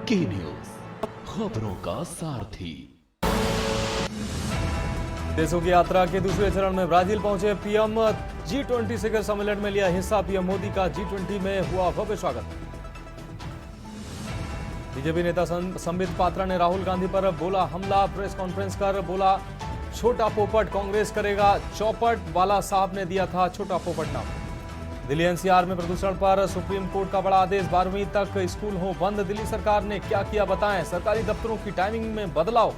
की न्यूज, खबरों का सारथी। देशों की यात्रा के दूसरे चरण में ब्राजील पहुंचे पीएम। G20 शिखर सम्मेलन में लिया हिस्सा पीएम मोदी का। G20 में हुआ भव्य स्वागत। बीजेपी नेता संबित पात्रा ने राहुल गांधी पर बोला हमला। प्रेस कॉन्फ्रेंस कर बोला छोटा पोपट कांग्रेस करेगा चौपट। बाला साहब ने दिया था छोटा पोपट नाम। दिल्ली एनसीआर में प्रदूषण पर सुप्रीम कोर्ट का बड़ा आदेश। 12वीं तक स्कूल हो बंद। दिल्ली सरकार ने क्या किया बताएं। सरकारी दफ्तरों की टाइमिंग में बदलाव।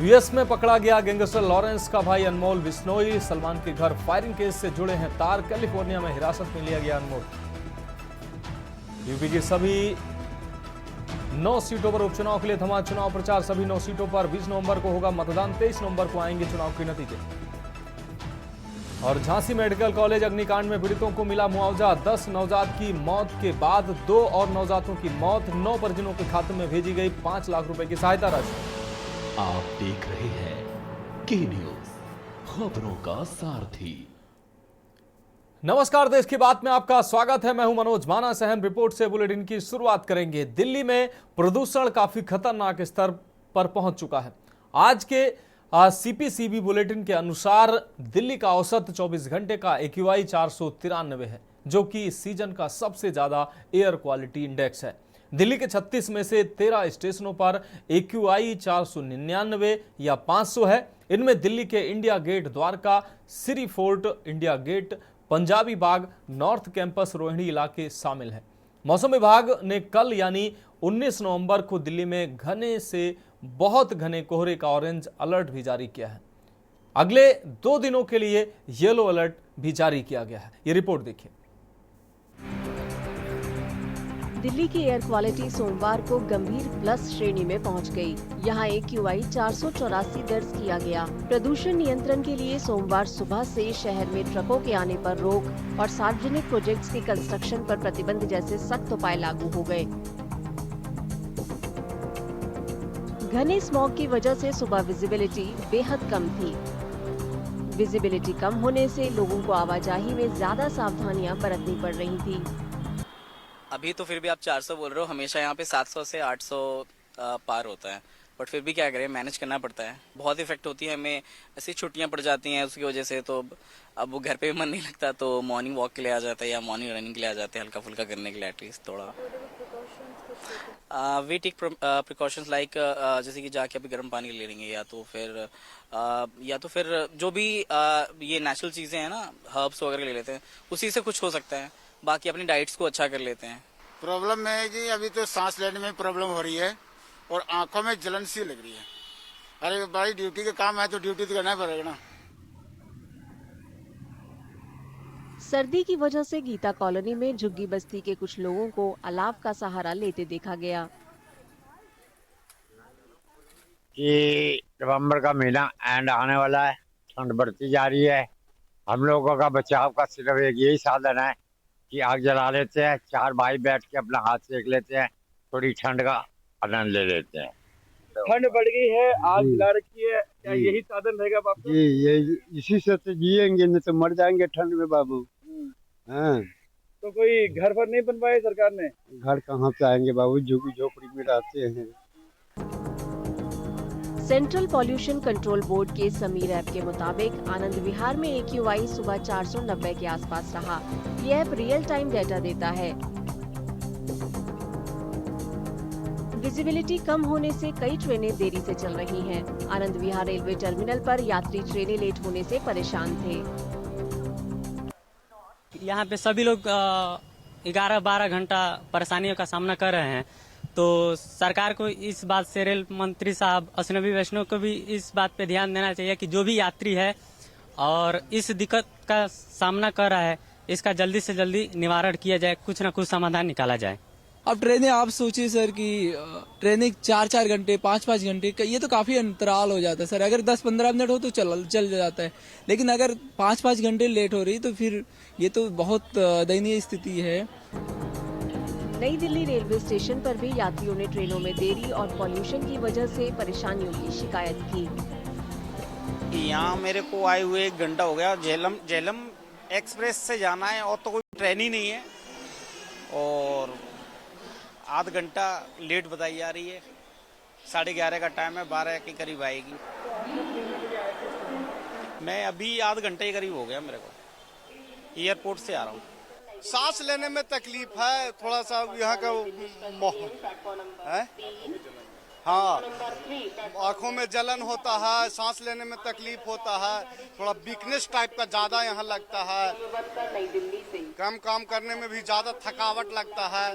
यूएस में पकड़ा गया गैंगस्टर लॉरेंस का भाई अनमोल बिश्नोई। सलमान के घर फायरिंग केस से जुड़े हैं तार। कैलिफोर्निया में हिरासत में लिया गया अनमोल। यूपी की सभी 9 सीटों पर उपचुनाव के लिए थमा चुनाव प्रचार। सभी 9 सीटों पर 20 नवंबर को होगा मतदान। 23 नवंबर को आएंगे चुनाव के नतीजे। और झांसी मेडिकल कॉलेज अग्निकांड में पीड़ितों को मिला मुआवजा। 10 नवजात की मौत के बाद 2 और नवजातों की मौत। 9 परिजनों के खाते में भेजी गई 5 लाख रुपए की सहायता राशि। आप देख रहे हैं की न्यूज, खबरों का सारथी। नमस्कार, देश की बात में आपका स्वागत है। मैं हूं मनोज मानस। अहम रिपोर्ट से बुलेटिन की शुरुआत करेंगे। दिल्ली में प्रदूषण काफी खतरनाक स्तर पर पहुंच चुका है। आज के सीपीसीबी बुलेटिन के अनुसार दिल्ली का औसत 24 घंटे का AQI 493 है, जो कि इस सीजन का सबसे ज्यादा एयर क्वालिटी इंडेक्स है। दिल्ली के 36 में से 13 स्टेशनों पर AQI 499 या 500 है। इनमें दिल्ली के इंडिया गेट, द्वारका, सिरी फोर्ट, इंडिया गेट, पंजाबी बाग, नॉर्थ कैंपस, रोहिणी इलाके शामिल हैं। मौसम विभाग ने कल यानी 19 नवंबर को दिल्ली में घने से बहुत घने कोहरे का ऑरेंज अलर्ट भी जारी किया है। अगले 2 दिनों के लिए येलो अलर्ट भी जारी किया गया है। ये रिपोर्ट देखिए। दिल्ली की एयर क्वालिटी सोमवार को गंभीर प्लस श्रेणी में पहुंच गई। यहां AQI 484 दर्ज किया गया। प्रदूषण नियंत्रण के लिए सोमवार सुबह से शहर में ट्रकों के आने पर रोक और सार्वजनिक प्रोजेक्ट्स के कंस्ट्रक्शन पर प्रतिबंध जैसे सख्त उपाय लागू हो गए। घने स्मॉग की वजह से सुबह विजिबिलिटी बेहद कम थी। विजिबिलिटी कम होने से लोगों को आवाजाही में ज्यादा सावधानियां बरतनी पड़ रही थी। अभी तो फिर भी आप 400 बोल रहे हो, हमेशा यहाँ पे 700 से 800 पार होता है, बट फिर भी क्या करें, मैनेज करना पड़ता है। बहुत इफेक्ट होती है, हमें ऐसी छुट्टियां पड़ जाती हैं उसकी वजह से। तो अब वो घर पे भी मन नहीं लगता, तो मॉर्निंग वॉक के लिए आ जाता है या मॉर्निंग रनिंग के लिए आ जाते हैं, हल्का फुल्का करने के लिए एटलीस्ट थोड़ा। वी टेक प्रिकॉशंस लाइक जैसे कि जाके अभी गर्म पानी ले लेंगे, या तो फिर जो भी ये नेचुरल चीजें हैं ना, हर्ब्स वगैरह ले लेते हैं, उसी से कुछ हो सकता है। बाकी अपनी डाइट्स को अच्छा कर लेते हैं। प्रॉब्लम है जी, अभी तो सांस लेने में प्रॉब्लम हो रही है और आंखों में जलन सी लग रही है। अरे भाई, ड्यूटी का काम है तो ड्यूटी तो करना पड़ेगा ना। सर्दी की वजह से गीता कॉलोनी में झुग्गी बस्ती के कुछ लोगों को अलाव का सहारा लेते देखा गया। कि नवंबर का महीना एंड आने वाला है, ठंड बढ़ती जा रही है। हम लोगों का बचाव का सिर्फ एक यही साधन है कि आग जला लेते हैं, 4 भाई बैठ के अपना हाथ सेक लेते हैं, थोड़ी ठंड का आनंद ले लेते हैं। ठंड बढ़ गई है, आग जला रखी है, क्या यही साधन रहेगा बाबू? जी, ये इसी से तो जिएंगे, नहीं तो मर जाएंगे ठंड में बाबू। हाँ, तो कोई घर पर नहीं बनवाए सरकार ने? घर कहाँ से आएंगे बाबू, झुग्गी झोपड़ी में रहते हैं। सेंट्रल पॉल्यूशन कंट्रोल बोर्ड के समीर ऐप के मुताबिक आनंद विहार में AQI सुबह 490 के आसपास रहा। ये ऐप रियल टाइम डेटा देता है। विजिबिलिटी कम होने से कई ट्रेनें देरी से चल रही हैं। आनंद विहार रेलवे टर्मिनल पर यात्री ट्रेनें लेट होने से परेशान थे। यहाँ पे सभी लोग 11-12 घंटा परेशानियों का सामना कर रहे हैं। तो सरकार को इस बात से, रेल मंत्री साहब अश्विनी वैष्णव को भी इस बात पे ध्यान देना चाहिए कि जो भी यात्री है और इस दिक्कत का सामना कर रहा है, इसका जल्दी से जल्दी निवारण किया जाए, कुछ न कुछ समाधान निकाला जाए। अब ट्रेनें आप सोचिए सर कि ट्रेनें 4-4 घंटे 5-5 घंटे, ये तो काफी अंतराल हो जाता है सर। अगर 10-15 मिनट हो तो चल जाता है, लेकिन अगर 5-5 घंटे लेट हो रही तो फिर ये तो बहुत दयनीय स्थिति है। नई दिल्ली रेलवे स्टेशन पर भी यात्रियों ने ट्रेनों में देरी और पॉल्यूशन की वजह से परेशानियों की शिकायत की। यहाँ मेरे को आए हुए 1 घंटा हो गया। झेलम एक्सप्रेस से जाना है और तो कोई ट्रेन ही नहीं है, और आध घंटा लेट बताई जा रही है। 11:30 का टाइम है, 12 के करीब आएगी। मैं अभी आध घंटे के करीब हो गया मेरे को, एयरपोर्ट से आ रहा हूँ। सांस लेने में तकलीफ है, थोड़ा सा यहाँ का माहौल है। हाँ, आँखों में जलन होता है, सांस लेने में तकलीफ होता है, थोड़ा वीकनेस टाइप का ज्यादा यहाँ लगता है, काम करने में भी ज्यादा थकावट लगता है।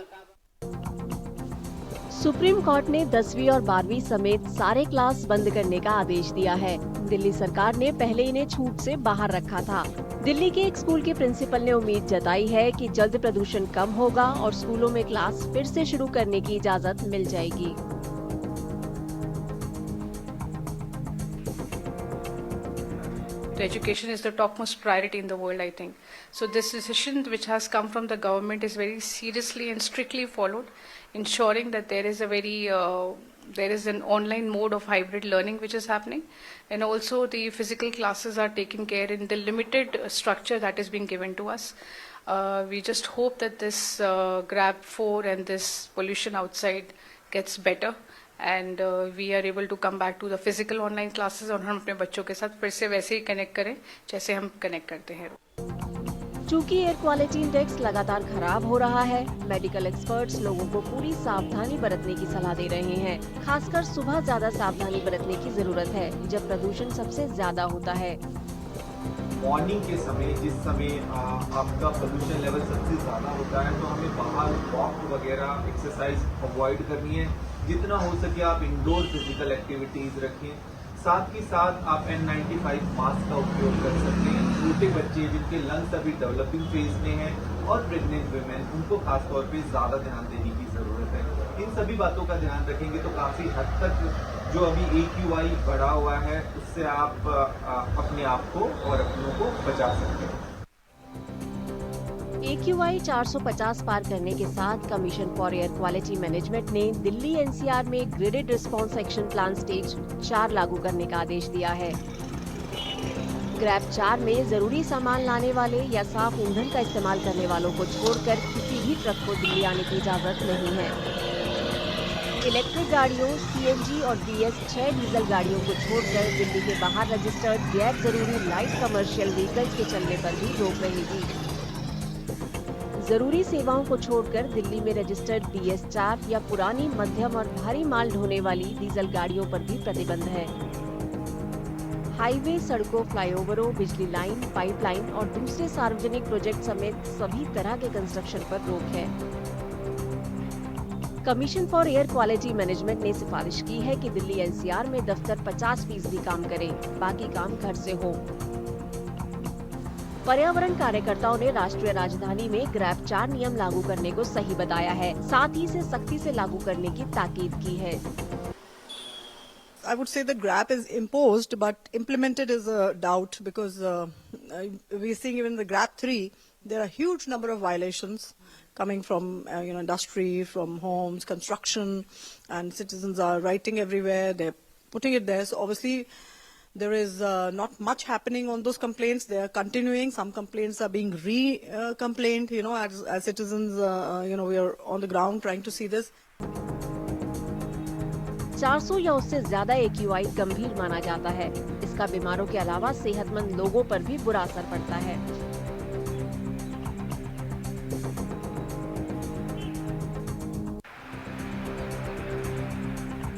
सुप्रीम कोर्ट ने 10वीं और 12वीं समेत सारे क्लास बंद करने का आदेश दिया है। दिल्ली सरकार ने पहले इन्हें छूट से बाहर रखा था। दिल्ली के एक स्कूल के प्रिंसिपल ने उम्मीद जताई है कि जल्द प्रदूषण कम होगा और स्कूलों में क्लास फिर से शुरू करने की इजाजत मिल जाएगी। Education is the topmost priority in the world, I think. So this decision which has come from the government is very seriously and strictly followed, ensuring that there is an online mode of hybrid learning which is happening, and also the physical classes are taken care in the limited structure that is being given to us. We just hope that this Grab 4 and this pollution outside gets better. And we are able to come back to the physical online classes और हम अपने बच्चों के साथ फिर से वैसे ही connect करें जैसे हम कनेक्ट करते हैं। चूंकि एयर क्वालिटी इंडेक्स लगातार खराब हो रहा है, मेडिकल एक्सपर्ट्स लोगों को पूरी सावधानी बरतने की सलाह दे रहे हैं। खासकर सुबह ज्यादा सावधानी बरतने की जरूरत है जब प्रदूषण सबसे ज्यादा होता है। मॉर्निंग के समय जिस समय आपका पोल्यूशन लेवल सबसे ज़्यादा होता है तो हमें बाहर वॉक वगैरह एक्सरसाइज अवॉइड करनी है। जितना हो सके आप इंडोर फिजिकल एक्टिविटीज़ रखें। साथ ही साथ आप N95 मास्क का उपयोग कर सकते हैं। छोटे बच्चे जिनके लंग्स अभी डेवलपिंग फेज में हैं और प्रेग्नेंट वुमेन, उनको खासतौर पे ज़्यादा ध्यान देने की ज़रूरत है। इन सभी बातों का ध्यान रखेंगे तो काफ़ी हद तक जो अभी AQI बढ़ा हुआ है उससे आप अपने आप को और अपनों को बचा सकते हैं। AQI 450 पार करने के साथ commission for air quality management ने दिल्ली NCR में graded response action plan stage 4 लागू करने का आदेश दिया है। ग्रैब 4 में जरूरी सामान लाने वाले या साफ ईंधन का इस्तेमाल करने वालों को छोड़कर किसी भी ट्रक को दिल्ली आने की इजाजत नहीं है। इलेक्ट्रिक गाड़ियों, CNG और BS6 डीजल गाड़ियों को छोड़कर दिल्ली के बाहर रजिस्टर्ड गैर जरूरी लाइट कमर्शियल व्हीकल्स के चलने पर भी रोक रहेगी। जरूरी सेवाओं को छोड़कर दिल्ली में रजिस्टर्ड BS4 या पुरानी मध्यम और भारी माल ढोने वाली डीजल गाड़ियों पर भी प्रतिबंध है। हाईवे, सड़कों, फ्लाईओवरों, बिजली लाइन, पाइपलाइन और दूसरे सार्वजनिक प्रोजेक्ट समेत सभी तरह के कंस्ट्रक्शन पर रोक है। Commission for air quality management ने सिफारिश की है कि दिल्ली NCR में दफ्तर 50% काम करें, बाकी काम घर से हो। पर्यावरण कार्यकर्ताओं ने राष्ट्रीय राजधानी में ग्रैब 4 नियम लागू करने को सही बताया है, साथ ही इसे सख्ती से लागू करने की ताकीद की है। I would say that GRAP is imposed, but implemented is a doubt because we're seeing even the GRAP 3, there are huge number of violations coming from industry, from homes, construction, and citizens are writing everywhere. They're putting it there. So obviously, there is not much happening on those complaints. They are continuing. Some complaints are being complained. As citizens, we are on the ground trying to see this. 400 या उससे ज्यादा AQI गंभीर माना जाता है। इसका बीमारों के अलावा सेहतमंद लोगों पर भी बुरा असर पड़ता है।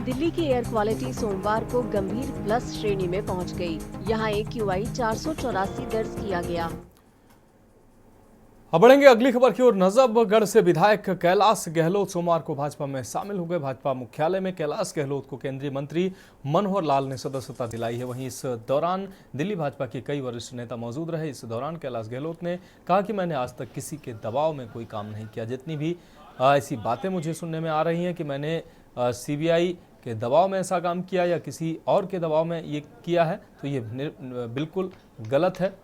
दिल्ली की एयर क्वालिटी सोमवार को गंभीर प्लस श्रेणी में पहुंच गई। यहां AQI 484 दर्ज किया गया। अब बढ़ेंगे अगली खबर की ओर। नजफगढ़ से विधायक कैलाश गहलोत सोमवार को भाजपा में शामिल हो गए। भाजपा मुख्यालय में कैलाश गहलोत को केंद्रीय मंत्री मनोहर लाल ने सदस्यता दिलाई है। वहीं इस दौरान दिल्ली भाजपा के कई वरिष्ठ नेता मौजूद रहे। इस दौरान कैलाश गहलोत ने कहा कि मैंने आज तक किसी के दबाव में कोई काम नहीं किया। जितनी भी ऐसी बातें मुझे सुनने में आ रही हैं कि मैंने CBI के दबाव में ऐसा काम किया या किसी और के दबाव में ये किया है, तो ये बिल्कुल गलत है।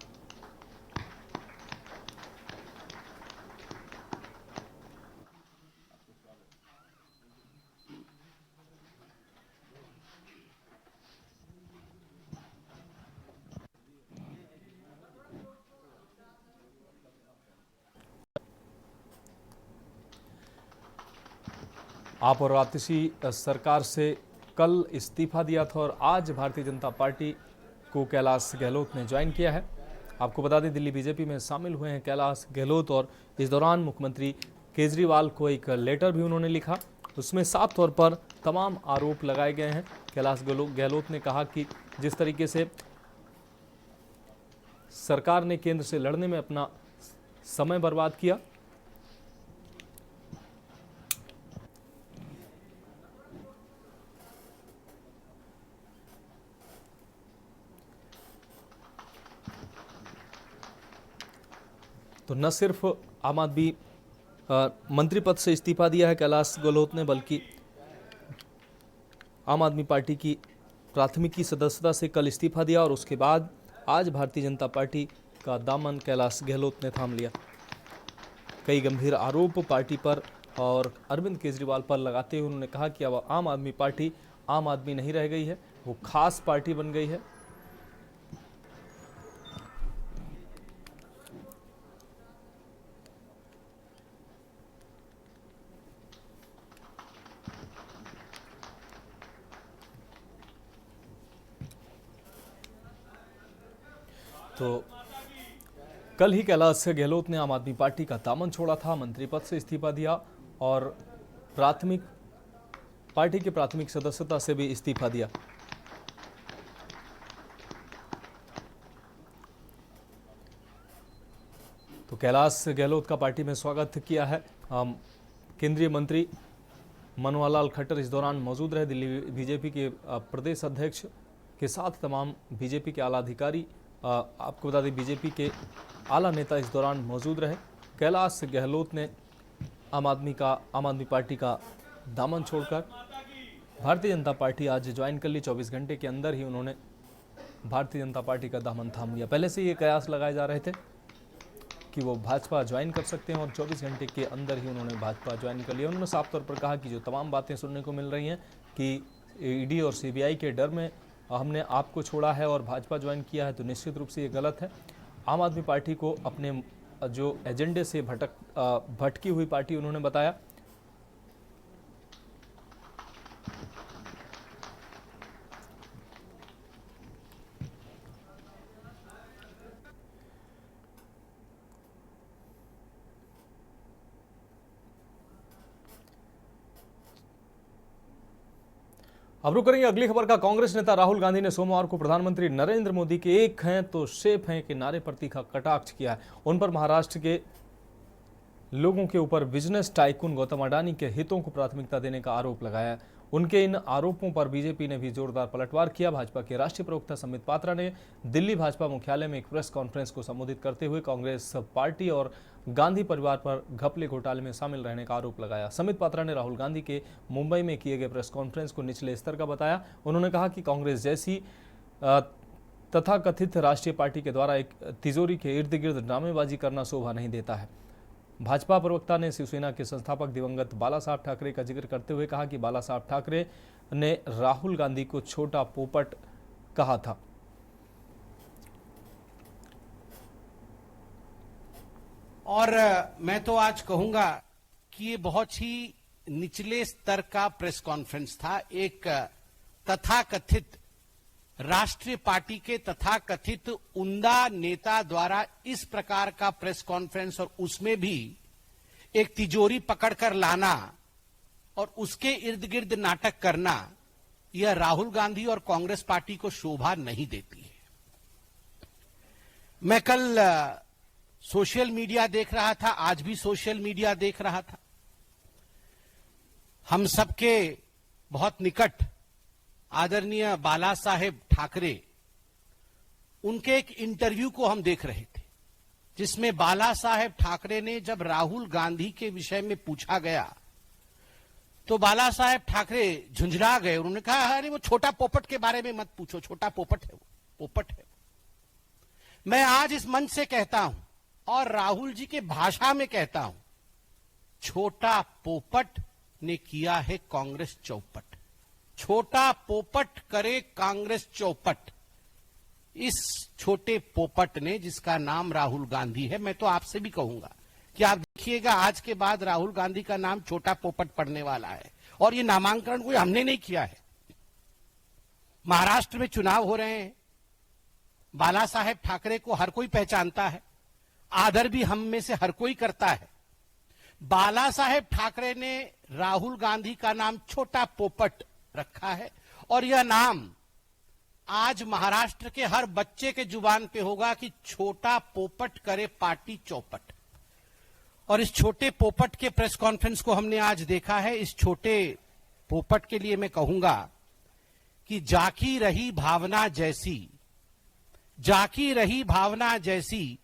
आप और आतिशी सरकार से कल इस्तीफा दिया था और आज भारतीय जनता पार्टी को कैलाश गहलोत ने ज्वाइन किया है। आपको बता दें दिल्ली बीजेपी में शामिल हुए हैं कैलाश गहलोत और इस दौरान मुख्यमंत्री केजरीवाल को एक लेटर भी उन्होंने लिखा। उसमें साफ तौर पर तमाम आरोप लगाए गए हैं। कैलाश गहलोत ने कहा कि जिस तरीके से सरकार ने केंद्र से लड़ने में अपना समय बर्बाद किया, तो न सिर्फ आम आदमी मंत्री पद से इस्तीफा दिया है कैलाश गहलोत ने, बल्कि आम आदमी पार्टी की प्राथमिकी सदस्यता से कल इस्तीफा दिया और उसके बाद आज भारतीय जनता पार्टी का दामन कैलाश गहलोत ने थाम लिया। कई गंभीर आरोप पार्टी पर और अरविंद केजरीवाल पर लगाते हुए उन्होंने कहा कि अब आम आदमी पार्टी आम आदमी नहीं रह गई है, वो खास पार्टी बन गई है। तो कल ही कैलाश गहलोत ने आम आदमी पार्टी का दामन छोड़ा था, मंत्री पद से इस्तीफा दिया और पार्टी की प्राथमिक सदस्यता से भी इस्तीफा दिया। तो कैलाश गहलोत का पार्टी में स्वागत किया है। केंद्रीय मंत्री मनोहर लाल खट्टर इस दौरान मौजूद रहे। दिल्ली बीजेपी के प्रदेश अध्यक्ष के साथ तमाम बीजेपी के आला अधिकारी, आपको बता दें बीजेपी के आला नेता इस दौरान मौजूद रहे। कैलाश गहलोत ने आम आदमी पार्टी का दामन छोड़कर भारतीय जनता पार्टी आज ज्वाइन कर ली। 24 घंटे के अंदर ही उन्होंने भारतीय जनता पार्टी का दामन थाम लिया। पहले से ये कयास लगाए जा रहे थे कि वो भाजपा ज्वाइन कर सकते हैं और 24 घंटे के अंदर ही उन्होंने भाजपा ज्वाइन कर लिया। उन्होंने साफ तौर पर कहा कि जो तमाम बातें सुनने को मिल रही हैं कि ईडी और सीबीआई के डर में हमने आपको छोड़ा है और भाजपा ज्वाइन किया है, तो निश्चित रूप से ये गलत है। आम आदमी पार्टी को अपने जो एजेंडे से भटकी हुई पार्टी उन्होंने बताया। अब रुक करेंगे अगली खबर का। कांग्रेस नेता राहुल गांधी ने सोमवार को प्रधानमंत्री नरेंद्र मोदी के एक हैं तो शेफ हैं के नारे पर तीखा कटाक्ष किया है। उन पर महाराष्ट्र के लोगों के ऊपर बिजनेस टाइकून गौतम अडानी के हितों को प्राथमिकता देने का आरोप लगाया है। उनके इन आरोपों पर बीजेपी ने भी जोरदार पलटवार किया। भाजपा के राष्ट्रीय प्रवक्ता संबित पात्रा ने दिल्ली भाजपा मुख्यालय में एक प्रेस कॉन्फ्रेंस को संबोधित करते हुए कांग्रेस पार्टी और गांधी परिवार पर घपले घोटाले में शामिल रहने का आरोप लगाया। संबित पात्रा ने राहुल गांधी के मुंबई में किए गए प्रेस कॉन्फ्रेंस को निचले स्तर का बताया। उन्होंने कहा कि कांग्रेस जैसी तथाकथित राष्ट्रीय पार्टी के द्वारा एक तिजोरी के इर्द गिर्द ड्रामेबाजी करना शोभा नहीं देता है। भाजपा प्रवक्ता ने शिवसेना के संस्थापक दिवंगत बाला साहब ठाकरे का जिक्र करते हुए कहा कि बाला साहब ठाकरे ने राहुल गांधी को छोटा पोपट कहा था। और मैं तो आज कहूंगा कि ये बहुत ही निचले स्तर का प्रेस कॉन्फ्रेंस था। एक तथाकथित राष्ट्रीय पार्टी के तथाकथित उम्दा नेता द्वारा इस प्रकार का प्रेस कॉन्फ्रेंस और उसमें भी एक तिजोरी पकड़कर लाना और उसके इर्द गिर्द नाटक करना, यह राहुल गांधी और कांग्रेस पार्टी को शोभा नहीं देती है। मैं कल सोशल मीडिया देख रहा था, आज भी सोशल मीडिया देख रहा था। हम सबके बहुत निकट आदरणीय बाला साहेब ठाकरे, उनके एक इंटरव्यू को हम देख रहे थे, जिसमें बाला साहेब ठाकरे ने जब राहुल गांधी के विषय में पूछा गया तो बाला साहेब ठाकरे झुंझला गए। उन्होंने कहा, अरे वो छोटा पोपट के बारे में मत पूछो, छोटा पोपट है, वो पोपट है। मैं आज इस मंच से कहता हूं और राहुल जी के भाषा में कहता हूं, छोटा पोपट ने किया है कांग्रेस चौपट। छोटा पोपट करे कांग्रेस चौपट। इस छोटे पोपट ने, जिसका नाम राहुल गांधी है, मैं तो आपसे भी कहूंगा कि आप देखिएगा आज के बाद राहुल गांधी का नाम छोटा पोपट पड़ने वाला है। और ये नामांकन कोई हमने नहीं किया है। महाराष्ट्र में चुनाव हो रहे हैं, बाला साहेब ठाकरे को हर कोई पहचानता है, आदर भी हम में से हर कोई करता है। बाला साहेब ठाकरे ने राहुल गांधी का नाम छोटा पोपट रखा है और यह नाम आज महाराष्ट्र के हर बच्चे के जुबान पे होगा कि छोटा पोपट करे पार्टी चौपट। और इस छोटे पोपट के प्रेस कॉन्फ्रेंस को हमने आज देखा है। इस छोटे पोपट के लिए मैं कहूंगा कि जाकी रही भावना जैसी, जाकी रही भावना जैसी,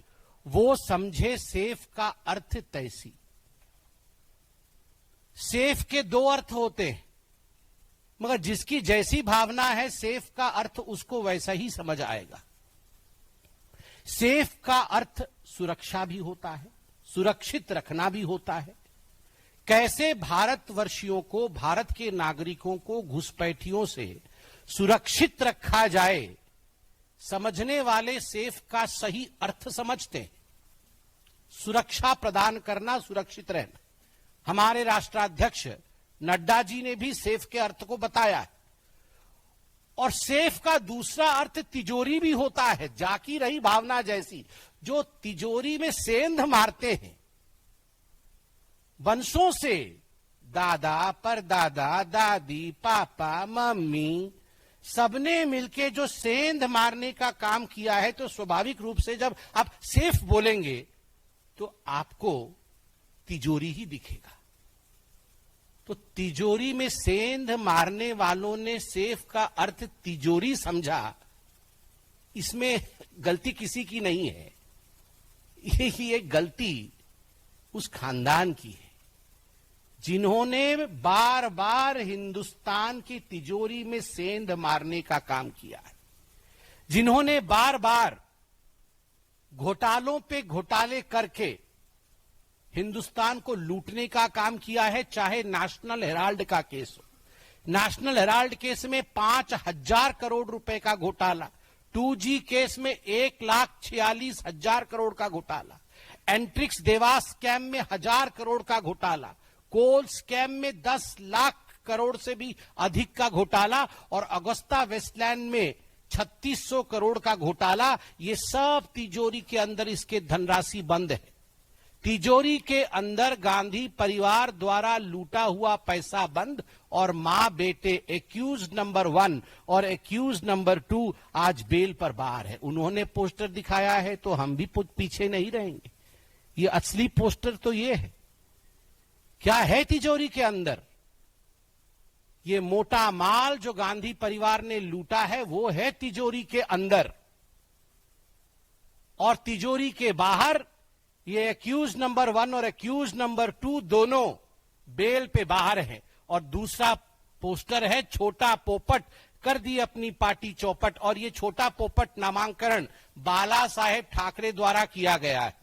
वो समझे सेफ का अर्थ तैसी। सेफ के दो अर्थ होते हैं, मगर जिसकी जैसी भावना है सेफ का अर्थ उसको वैसा ही समझ आएगा। सेफ का अर्थ सुरक्षा भी होता है, सुरक्षित रखना भी होता है। कैसे भारतवर्षियों को, भारत के नागरिकों को घुसपैठियों से सुरक्षित रखा जाए, समझने वाले सेफ का सही अर्थ समझते हैं। सुरक्षा प्रदान करना, सुरक्षित रहना। हमारे राष्ट्राध्यक्ष नड्डा जी ने भी सेफ के अर्थ को बताया है। और सेफ का दूसरा अर्थ तिजोरी भी होता है, जाकी रही भावना जैसी। जो तिजोरी में सेंध मारते हैं वंशों से, दादा परदादा, दादी, पापा, मम्मी, सबने मिलके जो सेंध मारने का काम किया है, तो स्वाभाविक रूप से जब आप सेफ बोलेंगे तो आपको तिजोरी ही दिखेगा। तो तिजोरी में सेंध मारने वालों ने सेफ का अर्थ तिजोरी समझा, इसमें गलती किसी की नहीं है। ये गलती उस खानदान की है जिन्होंने बार बार हिंदुस्तान की तिजोरी में सेंध मारने का काम किया है, जिन्होंने बार बार घोटालों पे घोटाले करके हिंदुस्तान को लूटने का काम किया है। चाहे नेशनल हेराल्ड का केस हो, नेशनल हेराल्ड केस में 5,000 करोड़ रुपए का घोटाला, 2G केस में 1,46,000 करोड़ का घोटाला, एंट्रिक्स देवास स्कैम में 1,000 करोड़ का घोटाला, कोल स्कैम में 10 लाख करोड़ से भी अधिक का घोटाला और अगस्ता वेस्टलैंड में 3,600 करोड़ का घोटाला। ये सब तिजोरी के अंदर इसके धनराशि बंद है। तिजोरी के अंदर गांधी परिवार द्वारा लूटा हुआ पैसा बंद और मां बेटे एक्यूज नंबर 1 और एक्यूज नंबर 2 आज बेल पर बाहर है। उन्होंने पोस्टर दिखाया है तो हम भी पीछे नहीं रहेंगे। ये असली पोस्टर तो ये है। क्या है तिजोरी के अंदर? ये मोटा माल जो गांधी परिवार ने लूटा है वो है तिजोरी के अंदर, और तिजोरी के बाहर ये एक्यूज नंबर 1 और एक्यूज नंबर 2 दोनों बेल पे बाहर हैं। और दूसरा पोस्टर है छोटा पोपट कर दी अपनी पार्टी चौपट, और ये छोटा पोपट नामांकन बाला साहेब ठाकरे द्वारा किया गया है।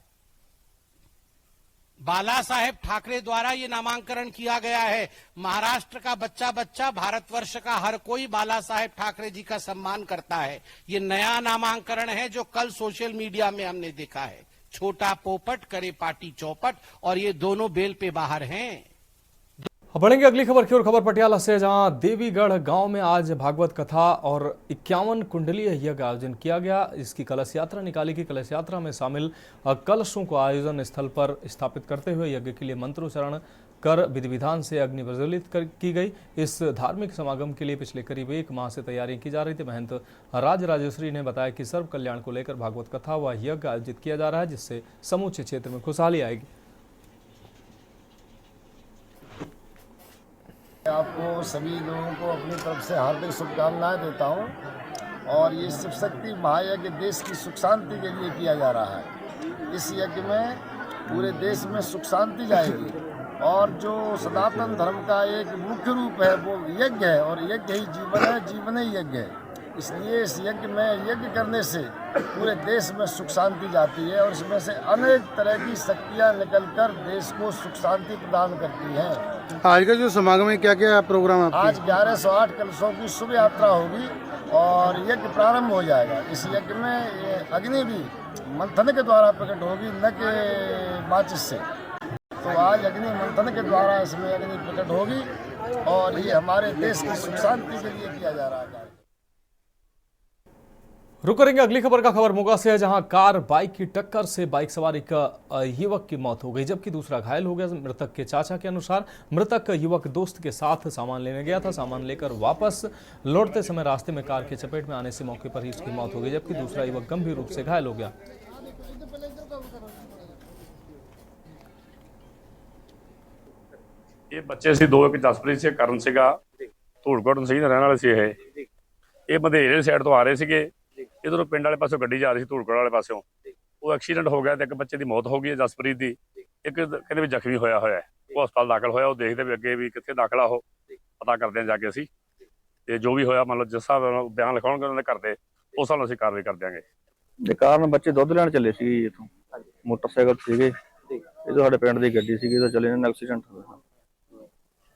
बाला साहेब ठाकरे द्वारा ये नामांकन किया गया है। महाराष्ट्र का बच्चा बच्चा, भारतवर्ष का हर कोई बाला साहेब ठाकरे जी का सम्मान करता है। ये नया नामांकन है जो कल सोशल मीडिया में हमने देखा है। छोटा पोपट करे पार्टी चौपट, और ये दोनों बेल पे बाहर हैं। अब बढ़ेंगे अगली खबर की ओर। खबर पटियाला से, जहां देवीगढ़ गांव में आज भागवत कथा और 51 कुंडलीय यज्ञ का आयोजन किया गया। इसकी कलश यात्रा निकाली गई। कलश यात्रा में शामिल कलशों को आयोजन स्थल पर स्थापित करते हुए यज्ञ के लिए मंत्रोच्चारण कर विधि विधान से अग्नि प्रज्वलित की गई। इस धार्मिक समागम के लिए पिछले करीब 1 माह से तैयारियां की जा रही थी। महंत राजराजेश्वरी ने बताया कि सर्व कल्याण को लेकर भागवत कथा व यज्ञ आयोजित किया जा रहा है, जिससे समूचे क्षेत्र में खुशहाली आएगी। आपको सभी लोगों को अपनी तरफ से हार्दिक शुभकामनाएं देता हूं। और ये शिव शक्ति महायज्ञ देश की सुख शांति के लिए किया जा रहा है। इस यज्ञ में पूरे देश में सुख शांति जाएगी, और जो सनातन धर्म का एक मुख्य रूप है वो यज्ञ है, और यज्ञ ही जीवन है, जीवन ही यज्ञ है। इसलिए इस यज्ञ में यज्ञ करने से पूरे देश में सुख शांति जाती है, और इसमें से अनेक तरह की शक्तियाँ निकलकर देश को सुख शांति प्रदान करती हैं। आज का जो समागम में क्या क्या प्रोग्राम है? आज 1108 कलशों की शुभ यात्रा होगी और यज्ञ प्रारंभ हो जाएगा। इस यज्ञ में अग्नि भी मंथन के द्वारा प्रकट होगी, न कि माचिस से। तो आज अग्नि मंथन के द्वारा इसमें अग्नि प्रकट होगी, और ये हमारे देश की सुख शांति के लिए किया जा रहा है। रुक करेंगे अगली खबर का। खबर मोगा से है, जहां कार बाइक की टक्कर से बाइक सवार एक युवक की मौत हो गई, जबकि दूसरा घायल हो गया। मृतक के चाचा के अनुसार मृतक युवक दोस्त के साथ सामान लेने गया था। सामान लेकर वापस लौटते समय रास्ते में कार के चपेट में आने से मौके पर ही उसकी मौत हो गई, जबकि दूसरा युवक गंभीर रूप से घायल हो गया। ਇਹ ਬੱਚੇ ਸੀ ਦੋ, ਇੱਕ ਜਸਪ੍ਰੀਤ ਸੀ, ਕਰਨ ਸੀਗਾ, ਧੂੜਕੋਟ ਸੀ ਰਹਿਣ ਵਾਲੇ ਸੀ। ਇਹ ਬੰਦੇਰੇ ਸਾਈਡ ਤੋਂ ਆ ਰਹੇ ਸੀਗੇ, ਇਧਰੋਂ ਪਿੰਡ ਵਾਲੇ ਪਾਸੋਂ ਗੱਡੀ ਜਾ ਰਹੀ ਸੀ ਧੂੜਕੋਟ ਵਾਲੇ ਪਾਸੋਂ। ਉਹ ਐਕਸੀਡੈਂਟ ਹੋ ਗਿਆ ਤੇ ਇੱਕ ਬੱਚੇ ਦੀ ਮੌਤ ਹੋ ਗਈ ਹੈ ਜਸਪ੍ਰੀਤ ਦੀ, ਇੱਕ ਕਹਿੰਦੇ ਵੀ ਜ਼ਖਮੀ ਹੋਇਆ ਹੈ। ਉਹ ਹਸਪਤਾਲ ਦਾਖਲ ਹੋਇਆ, ਉਹ ਦੇਖਦੇ ਵੀ ਅੱਗੇ ਵੀ ਕਿੱਥੇ ਦਾਖਲਾ, ਉਹ ਪਤਾ ਕਰਦੇ ਆ ਜਾ ਕੇ ਅਸੀਂ। ਤੇ ਜੋ ਵੀ ਹੋਇਆ ਮੰਨ ਲਓ ਜਿਸ ਹਿਸਾਬ ਨਾਲ ਬਿਆਨ ਲਿਖਾਉਣਗੇ ਉਹਨਾਂ ਦੇ ਘਰ ਦੇ, ਉਸ ਹਿਸਾਬ ਨਾਲ ਅਸੀਂ ਕਾਰਵਾਈ ਕਰ ਦਿਆਂਗੇ। ਦੇ ਕਾਰਨ ਬੱਚੇ ਦੁੱਧ ਲੈਣ ਚੱਲੇ ਸੀ ਇੱਥੋਂ, ਮੋਟਰਸਾਈਕਲ ਸੀਗੇ, ਇਹ ਸਾਡੇ ਪਿੰਡ ਦੀ ਗੱਡੀ ਸੀਗੀ, ਤਾਂ ਚੱਲੇ ਨੇ ਐਕਸੀਡੈਂਟ ਹੋ ਗਿਆ।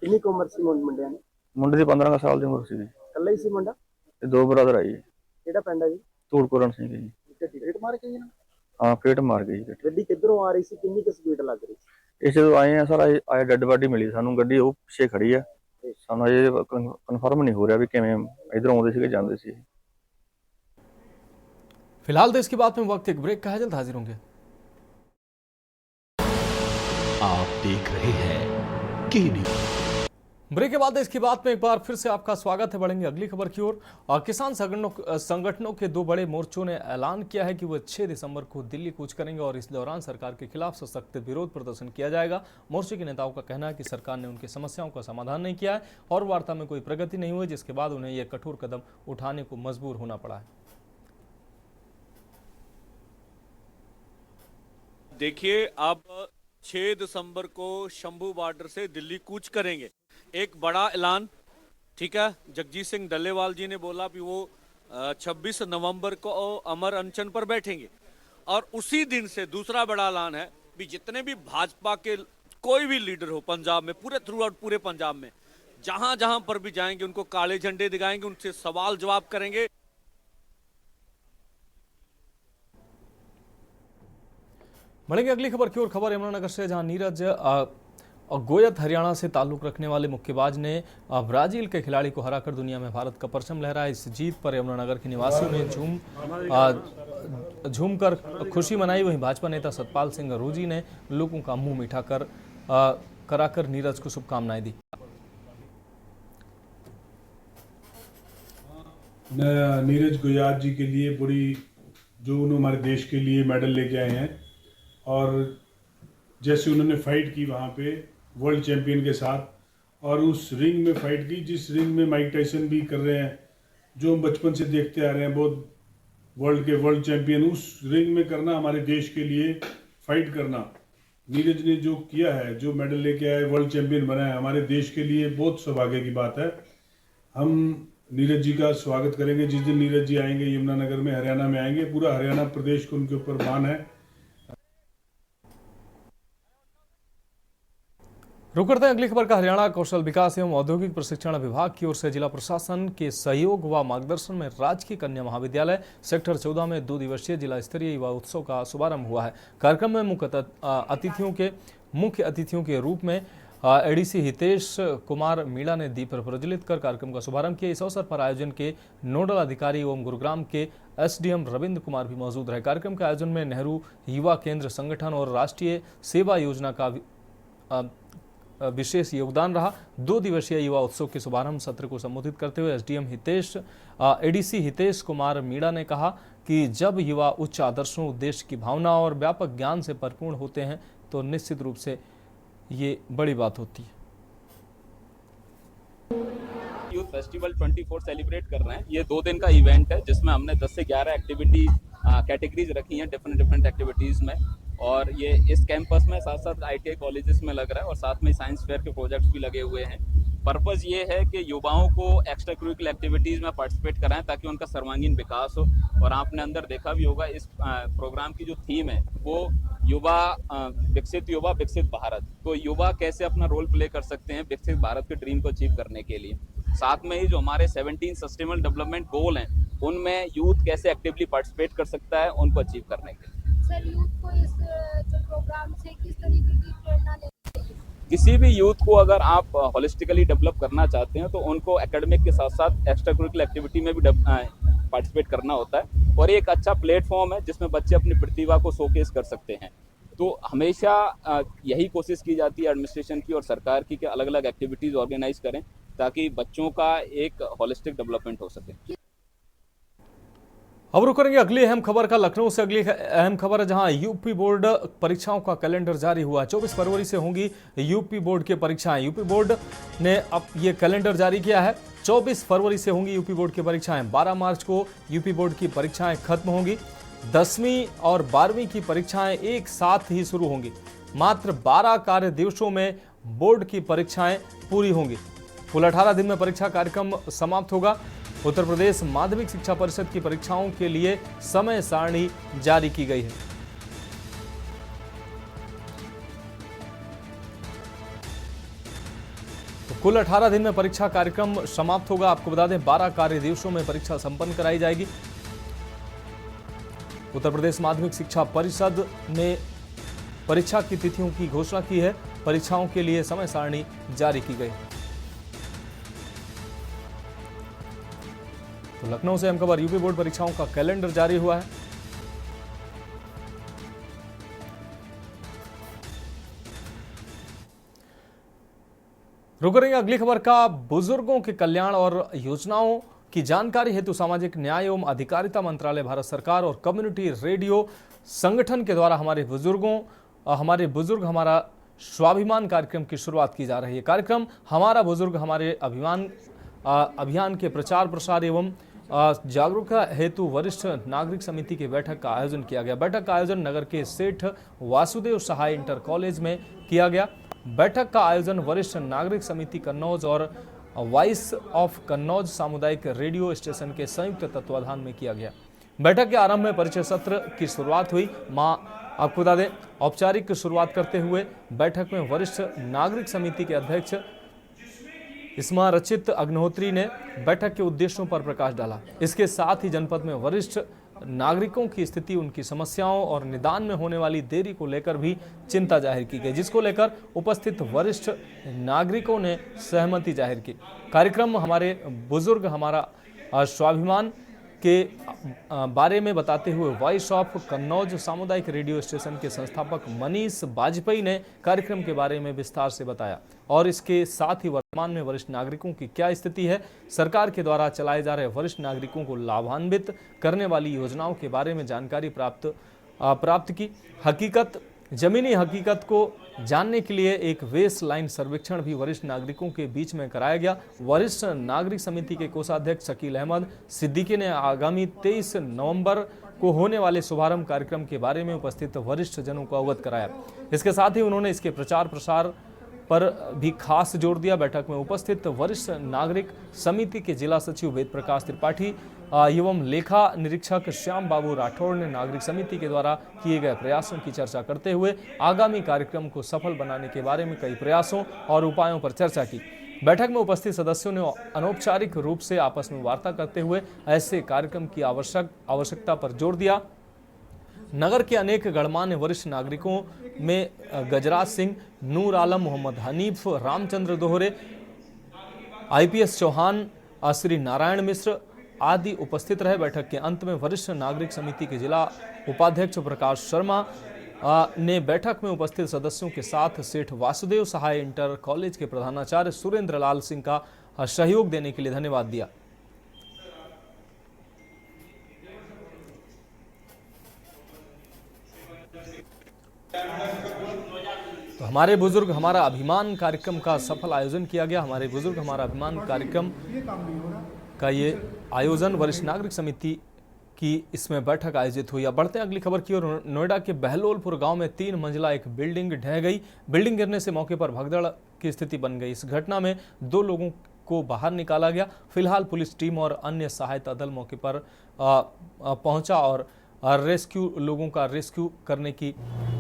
ਕਿੰਨੀ ਕੁ ਉਮਰ ਸੀ ਮੁੰਡਿਆਂ ਦੀ? ਮੁੰਡੇ ਦੀ 15 ਸਾਲ ਦੀ ਉਮਰ ਸੀਗੀ। ਇਕੱਲਾ ਹੀ ਸੀ ਮੁੰਡਾ? ਇਹ ਦੋ ਬ੍ਰਦਰ ਆਈ। ਕਿਹੜਾ ਪਿੰਡ ਹੈ ਜੀ? ਧੂੜਕੋਰਨ ਸਿੰਘ ਜੀ। ਫੇਟ ਮਾਰ ਕੇ ਜੀ ਨਾ? ਹਾਂ ਫੇਟ ਮਾਰ ਗਈ ਜੀ। ਗੱਡੀ ਕਿੱਧਰੋਂ ਆ ਰਹੀ ਸੀ, ਕਿੰਨੀ ਕੁ ਸਪੀਡ ਲੱਗ ਰਹੀ ਸੀ? ਇਹ ਜਦੋਂ ਆਏ ਆ ਸਰ, ਆਏ ਡੈਡ ਬਾਡੀ ਮਿਲੀ ਸਾਨੂੰ, ਗੱਡੀ ਉਹ ਪਿੱਛੇ ਖੜੀ ਆ। ਸਾਨੂੰ ਇਹ ਕਨਫਰਮ ਨਹੀਂ ਹੋ ਰਿਹਾ ਵੀ ਕਿਵੇਂ ਇਧਰੋਂ ਆਉਂਦੇ ਸੀਗੇ ਜਾਂਦੇ ਸੀ। फिलहाल देश की बात में वक्त एक ब्रेक का है, जल्द हाजिर होंगे। आप देख रहे हैं के न्यूज। ब्रेक के बाद देश की बात में एक बार फिर से आपका स्वागत है। बढ़ेंगे अगली खबर की ओर। किसान संगठनों के दो बड़े मोर्चों ने ऐलान किया है कि वो 6 दिसंबर को दिल्ली कूच करेंगे और इस दौरान सरकार के खिलाफ सशक्त विरोध प्रदर्शन किया जाएगा। मोर्चे के नेताओं का कहना है कि सरकार ने उनकी समस्याओं का समाधान नहीं किया है और वार्ता में कोई प्रगति नहीं हुई, जिसके बाद उन्हें यह कठोर कदम उठाने को मजबूर होना पड़ा है। देखिए, अब 6 दिसंबर को शंभू बॉर्डर से दिल्ली कूच करेंगे, एक बड़ा ऐलान। ठीक है, जगजीत सिंह डल्लेवाल जी ने बोला कि वो 26 नवंबर को अमर अनशन पर बैठेंगे और उसी दिन से दूसरा बड़ा ऐलान है कि जितने भी भाजपा के कोई भी लीडर हो पंजाब में, पूरे थ्रू आउट पूरे पंजाब में, जहां जहां पर भी जाएंगे उनको काले झंडे दिखाएंगे, उनसे सवाल जवाब करेंगे। बढ़ेंगे अगली खबर की ओर। खबर यमुनानगर से, जहां नीरज गोयत हरियाणा से ताल्लुक रखने वाले मुक्केबाज ने ब्राजील के खिलाड़ी को हराकर दुनिया में भारत का परचम लहराया। इस जीत पर यमुनानगर के निवासियों ने झूमकर खुशी मनाई। वहीं भाजपा नेता सतपाल सिंह रूजी ने लोगों का मुंह मीठा कराकर नीरज को शुभकामनाएं दी। नीरज गोयत जी के लिए बड़ी, जो उन्होंने हमारे देश के लिए मेडल लेके आए हैं और जैसे उन्होंने फाइट की वहाँ पे वर्ल्ड चैंपियन के साथ, और उस रिंग में फाइट की जिस रिंग में माइक टायसन भी कर रहे हैं, जो हम बचपन से देखते आ रहे हैं, बहुत वर्ल्ड के वर्ल्ड चैंपियन, उस रिंग में करना, हमारे देश के लिए फाइट करना, नीरज ने जो किया है, जो मेडल लेके आए, वर्ल्ड चैंपियन बना है, हमारे देश के लिए बहुत सौभाग्य की बात है। हम नीरज जी का स्वागत करेंगे जिस दिन नीरज जी आएंगे यमुनानगर में, हरियाणा में आएंगे। पूरा हरियाणा प्रदेश को उनके ऊपर मान है। रुक करते हैं अगली खबर का। हरियाणा कौशल विकास एवं औद्योगिक प्रशिक्षण विभाग की ओर से जिला प्रशासन के सहयोग व मार्गदर्शन में राजकीय कन्या महाविद्यालय सेक्टर 14 में 2 दिवसीय जिला स्तरीय युवा उत्सव का शुभारंभ हुआ है। कार्यक्रम में मुख्य अतिथियों के रूप में एडीसी हितेश कुमार मीणा ने दीप प्रज्वलित कर कार्यक्रम का शुभारंभ किया। इस अवसर पर आयोजन के नोडल अधिकारी एवं गुरुग्राम के एसडीएम रविंद्र कुमार भी मौजूद रहे। कार्यक्रम के आयोजन में नेहरू युवा केंद्र संगठन और राष्ट्रीय सेवा योजना का विशेष योगदान रहा। 2 दिवसीय युवा उत्सव के शुभारंभ सत्र को संबोधित करते हुए एसडीएम एडीसी हितेश कुमार मीणा ने कहा कि जब युवा उच्च आदर्शों, उद्देश्य की भावना और व्यापक ज्ञान से परिपूर्ण होते हैं तो निश्चित रूप से ये बड़ी बात होती है। यूथ फेस्टिवल 24 सेलिब्रेट कर रहे हैं। ये 2 दिन का इवेंट है जिसमें हमने 10 से 11 एक्टिविटी कैटेगरीज रखी हैं डिफरेंट एक्टिविटीज़ में, और ये इस कैंपस में साथ साथ आईटीआई कॉलेजेस में लग रहा है और साथ में साइंस फेयर के प्रोजेक्ट्स भी लगे हुए हैं। पर्पज़ ये है कि युवाओं को एक्स्ट्रा करिकुलर एक्टिविटीज़ में पार्टिसिपेट कराएं ताकि उनका सर्वांगीण विकास हो। और आपने अंदर देखा भी होगा इस प्रोग्राम की जो थीम है वो युवा विकसित भारत। तो युवा कैसे अपना रोल प्ले कर सकते हैं विकसित भारत के ड्रीम को अचीव करने के लिए। साथ में ही जो हमारे 17 सस्टेनेबल डेवलपमेंट गोल हैं उनमें यूथ कैसे एक्टिवली पार्टिसिपेट कर सकता है उनको अचीव करने के लिए। सर, यूथ को इस जो प्रोग्राम से किस तरीके की प्रेरणा लेनी चाहिए? किसी भी यूथ को अगर आप होलिस्टिकली डेवलप करना चाहते हैं तो उनको एकेडमिक के साथ साथ एक्स्ट्रा करिकुलर एक्टिविटी में भी पार्टिसिपेट करना होता है, और ये एक अच्छा प्लेटफॉर्म है जिसमें बच्चे अपनी प्रतिभा को शोकेस कर सकते हैं। तो हमेशा यही कोशिश की जाती है एडमिनिस्ट्रेशन की और सरकार की कि अलग अलग एक्टिविटीज़ ऑर्गेनाइज करें ताकि बच्चों का एक होलिस्टिक डेवलपमेंट हो सके। अब रुक करेंगे अगली अहम खबर का। लखनऊ से अगली अहम खबर है, जहां यूपी बोर्ड परीक्षाओं का कैलेंडर जारी हुआ। 24 फरवरी से होंगी यूपी बोर्ड की परीक्षाएं। यूपी बोर्ड ने अब ये कैलेंडर जारी किया है। 24 फरवरी से होंगी यूपी बोर्ड की परीक्षाएं। 12 मार्च को यूपी बोर्ड की परीक्षाएं खत्म होंगी। 10वीं और 12वीं की परीक्षाएं एक साथ ही शुरू होंगी। मात्र 12 कार्य दिवसों में बोर्ड की परीक्षाएं पूरी होंगी। कुल 18 दिन में परीक्षा कार्यक्रम समाप्त होगा। उत्तर प्रदेश माध्यमिक शिक्षा परिषद की परीक्षाओं के लिए समय सारणी जारी की गई है। तो कुल 18 दिन में परीक्षा कार्यक्रम समाप्त होगा। आपको बता दें 12 कार्य दिवसों में परीक्षा संपन्न कराई जाएगी। उत्तर प्रदेश माध्यमिक शिक्षा परिषद ने परीक्षा की तिथियों की घोषणा की है। परीक्षाओं के लिए समय सारणी जारी की गई है। तो लखनऊ से अहम खबर, यूपी बोर्ड परीक्षाओं का कैलेंडर जारी हुआ है। रुक रही अगली खबर का। बुजुर्गों के कल्याण और योजनाओं की जानकारी हेतु सामाजिक न्याय एवं अधिकारिता मंत्रालय, भारत सरकार और कम्युनिटी रेडियो संगठन के द्वारा हमारे बुजुर्ग हमारा स्वाभिमान कार्यक्रम की शुरुआत की जा रही है। कार्यक्रम हमारा बुजुर्ग हमारे अभियान के प्रचार प्रसार एवं जागरूकता हेतु वरिष्ठ नागरिक समिति की बैठक का आयोजन किया गया। बैठक का आयोजन नगर के सेठ वासुदेव सहाय इंटर कॉलेज में किया गया। बैठक का आयोजन वरिष्ठ नागरिक समिति कन्नौज और वॉइस ऑफ कन्नौज सामुदायिक रेडियो स्टेशन के संयुक्त तत्वाधान में किया गया। बैठक के आरंभ में परिचय सत्र की शुरुआत हुई। आपको बता दें, औपचारिक शुरुआत करते हुए बैठक में वरिष्ठ नागरिक समिति के अध्यक्ष इस्मा रचित अग्निहोत्री ने बैठक के उद्देश्यों पर प्रकाश डाला। इसके साथ ही जनपद में वरिष्ठ नागरिकों की स्थिति, उनकी समस्याओं और निदान में होने वाली देरी को लेकर भी चिंता जाहिर की गई, जिसको लेकर उपस्थित वरिष्ठ नागरिकों ने सहमति जाहिर की। कार्यक्रम हमारे बुजुर्ग हमारा स्वाभिमान के बारे में बताते हुए वॉइस ऑफ कन्नौज सामुदायिक रेडियो स्टेशन के संस्थापक मनीष वाजपेयी ने कार्यक्रम के बारे में विस्तार से बताया और इसके साथ ही वर्तमान में वरिष्ठ नागरिकों की क्या स्थिति है, सरकार के द्वारा चलाए जा रहे वरिष्ठ नागरिकों को लाभान्वित करने वाली योजनाओं के बारे में जानकारी प्राप्त की। जमीनी हकीकत को जानने के लिए एक बेस लाइन सर्वेक्षण भी वरिष्ठ नागरिकों के बीच में कराया गया। वरिष्ठ नागरिक समिति के कोषाध्यक्ष शकील अहमद सिद्दीकी ने आगामी 23 नवंबर को होने वाले शुभारंभ कार्यक्रम के बारे में उपस्थित वरिष्ठ जनों को अवगत कराया। इसके साथ ही उन्होंने इसके प्रचार प्रसार पर भी खास जोर दिया। बैठक में उपस्थित वरिष्ठ नागरिक समिति के जिला सचिव वेद प्रकाश त्रिपाठी एवं लेखा निरीक्षक श्याम बाबू राठौड़ ने नागरिक समिति के द्वारा किए गए प्रयासों की चर्चा करते हुए आगामी कार्यक्रम को सफल बनाने के बारे में कई प्रयासों और उपायों पर चर्चा की। बैठक में उपस्थित सदस्यों ने अनौपचारिक रूप से आपस में वार्ता करते हुए ऐसे कार्यक्रम की आवश्यकता पर जोर दिया। नगर के अनेक गणमान्य वरिष्ठ नागरिकों में गजराज सिंह, नूर आलम, मोहम्मद हनीफ, रामचंद्र दोहरे, IPS चौहान, श्री नारायण मिश्र आदि उपस्थित रहे। बैठक के अंत में वरिष्ठ नागरिक समिति के जिला उपाध्यक्ष प्रकाश शर्मा ने बैठक में उपस्थित सदस्यों के साथ सेठ वासुदेव सहाय इंटर कॉलेज के प्रधानाचार्य सुरेंद्र लाल सिंह का सहयोग देने के लिए धन्यवाद दिया। तो हमारे बुजुर्ग हमारा अभिमान कार्यक्रम का सफल आयोजन किया गया। हमारे बुजुर्ग हमारा अभिमान कार्यक्रम का ये आयोजन वरिष्ठ नागरिक समिति की इसमें बैठक आयोजित हुई। अब बढ़ते हैं अगली खबर की ओर। नोएडा के बहलोलपुर गांव में 3 मंजिला एक बिल्डिंग ढह गई। बिल्डिंग गिरने से मौके पर भगदड़ की स्थिति बन गई। इस घटना में 2 लोगों को बाहर निकाला गया। फिलहाल पुलिस टीम और अन्य सहायता दल मौके पर पहुंचा और लोगों का रेस्क्यू करने की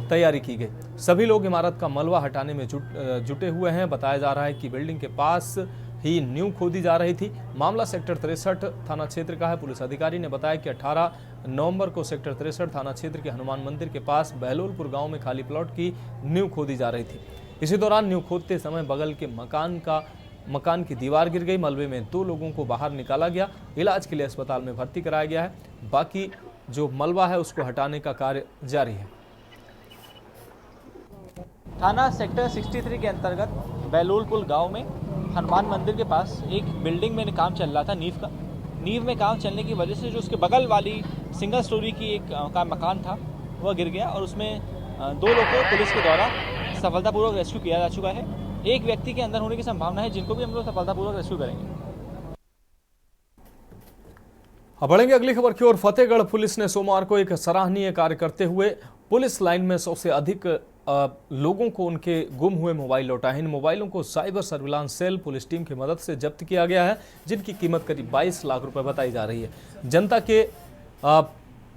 तैयारी की गई। सभी लोग इमारत का मलबा हटाने में जुटे हुए हैं। बताया जा रहा है कि बिल्डिंग के पास ही नींव खोदी जा रही थी। मामला सेक्टर 63 थाना क्षेत्र का है। पुलिस अधिकारी ने बताया कि 18 नवंबर को सेक्टर 63 थाना क्षेत्र के हनुमान मंदिर के पास बहलोलपुर गांव में खाली प्लॉट की नींव खोदी जा रही थी। इसी दौरान नींव खोदते समय बगल के मकान की दीवार गिर गई। मलबे में 2 लोगों को बाहर निकाला गया, इलाज के लिए अस्पताल में भर्ती कराया गया है। बाकी जो मलबा है उसको हटाने का कार्य जारी है। थाना सेक्टर 63 के अंतर्गत बैलूलपुर गांव में हनुमान मंदिर के पास एक बिल्डिंग में काम चल रहा था नींव में काम चलने की वजह से जो उसके बगल वाली सिंगल स्टोरी की एक का मकान था वह गिर गया और उसमें 2 लोगों को पुलिस के द्वारा सफलतापूर्वक रेस्क्यू किया जा चुका है। एक व्यक्ति के अंदर होने की संभावना है जिनको भी हम लोग सफलतापूर्वक रेस्क्यू करेंगे। अब बढ़ेंगे अगली खबर की ओर। फतेहगढ़ पुलिस ने सोमवार को एक सराहनीय कार्य करते हुए पुलिस लाइन में 100 से अधिक लोगों को उनके गुम हुए मोबाइल लौटाए। इन मोबाइलों को cyber surveillance cell police team की मदद से जब्त किया गया है, जिनकी कीमत करीब 22 लाख रुपए बताई जा रही है। जनता के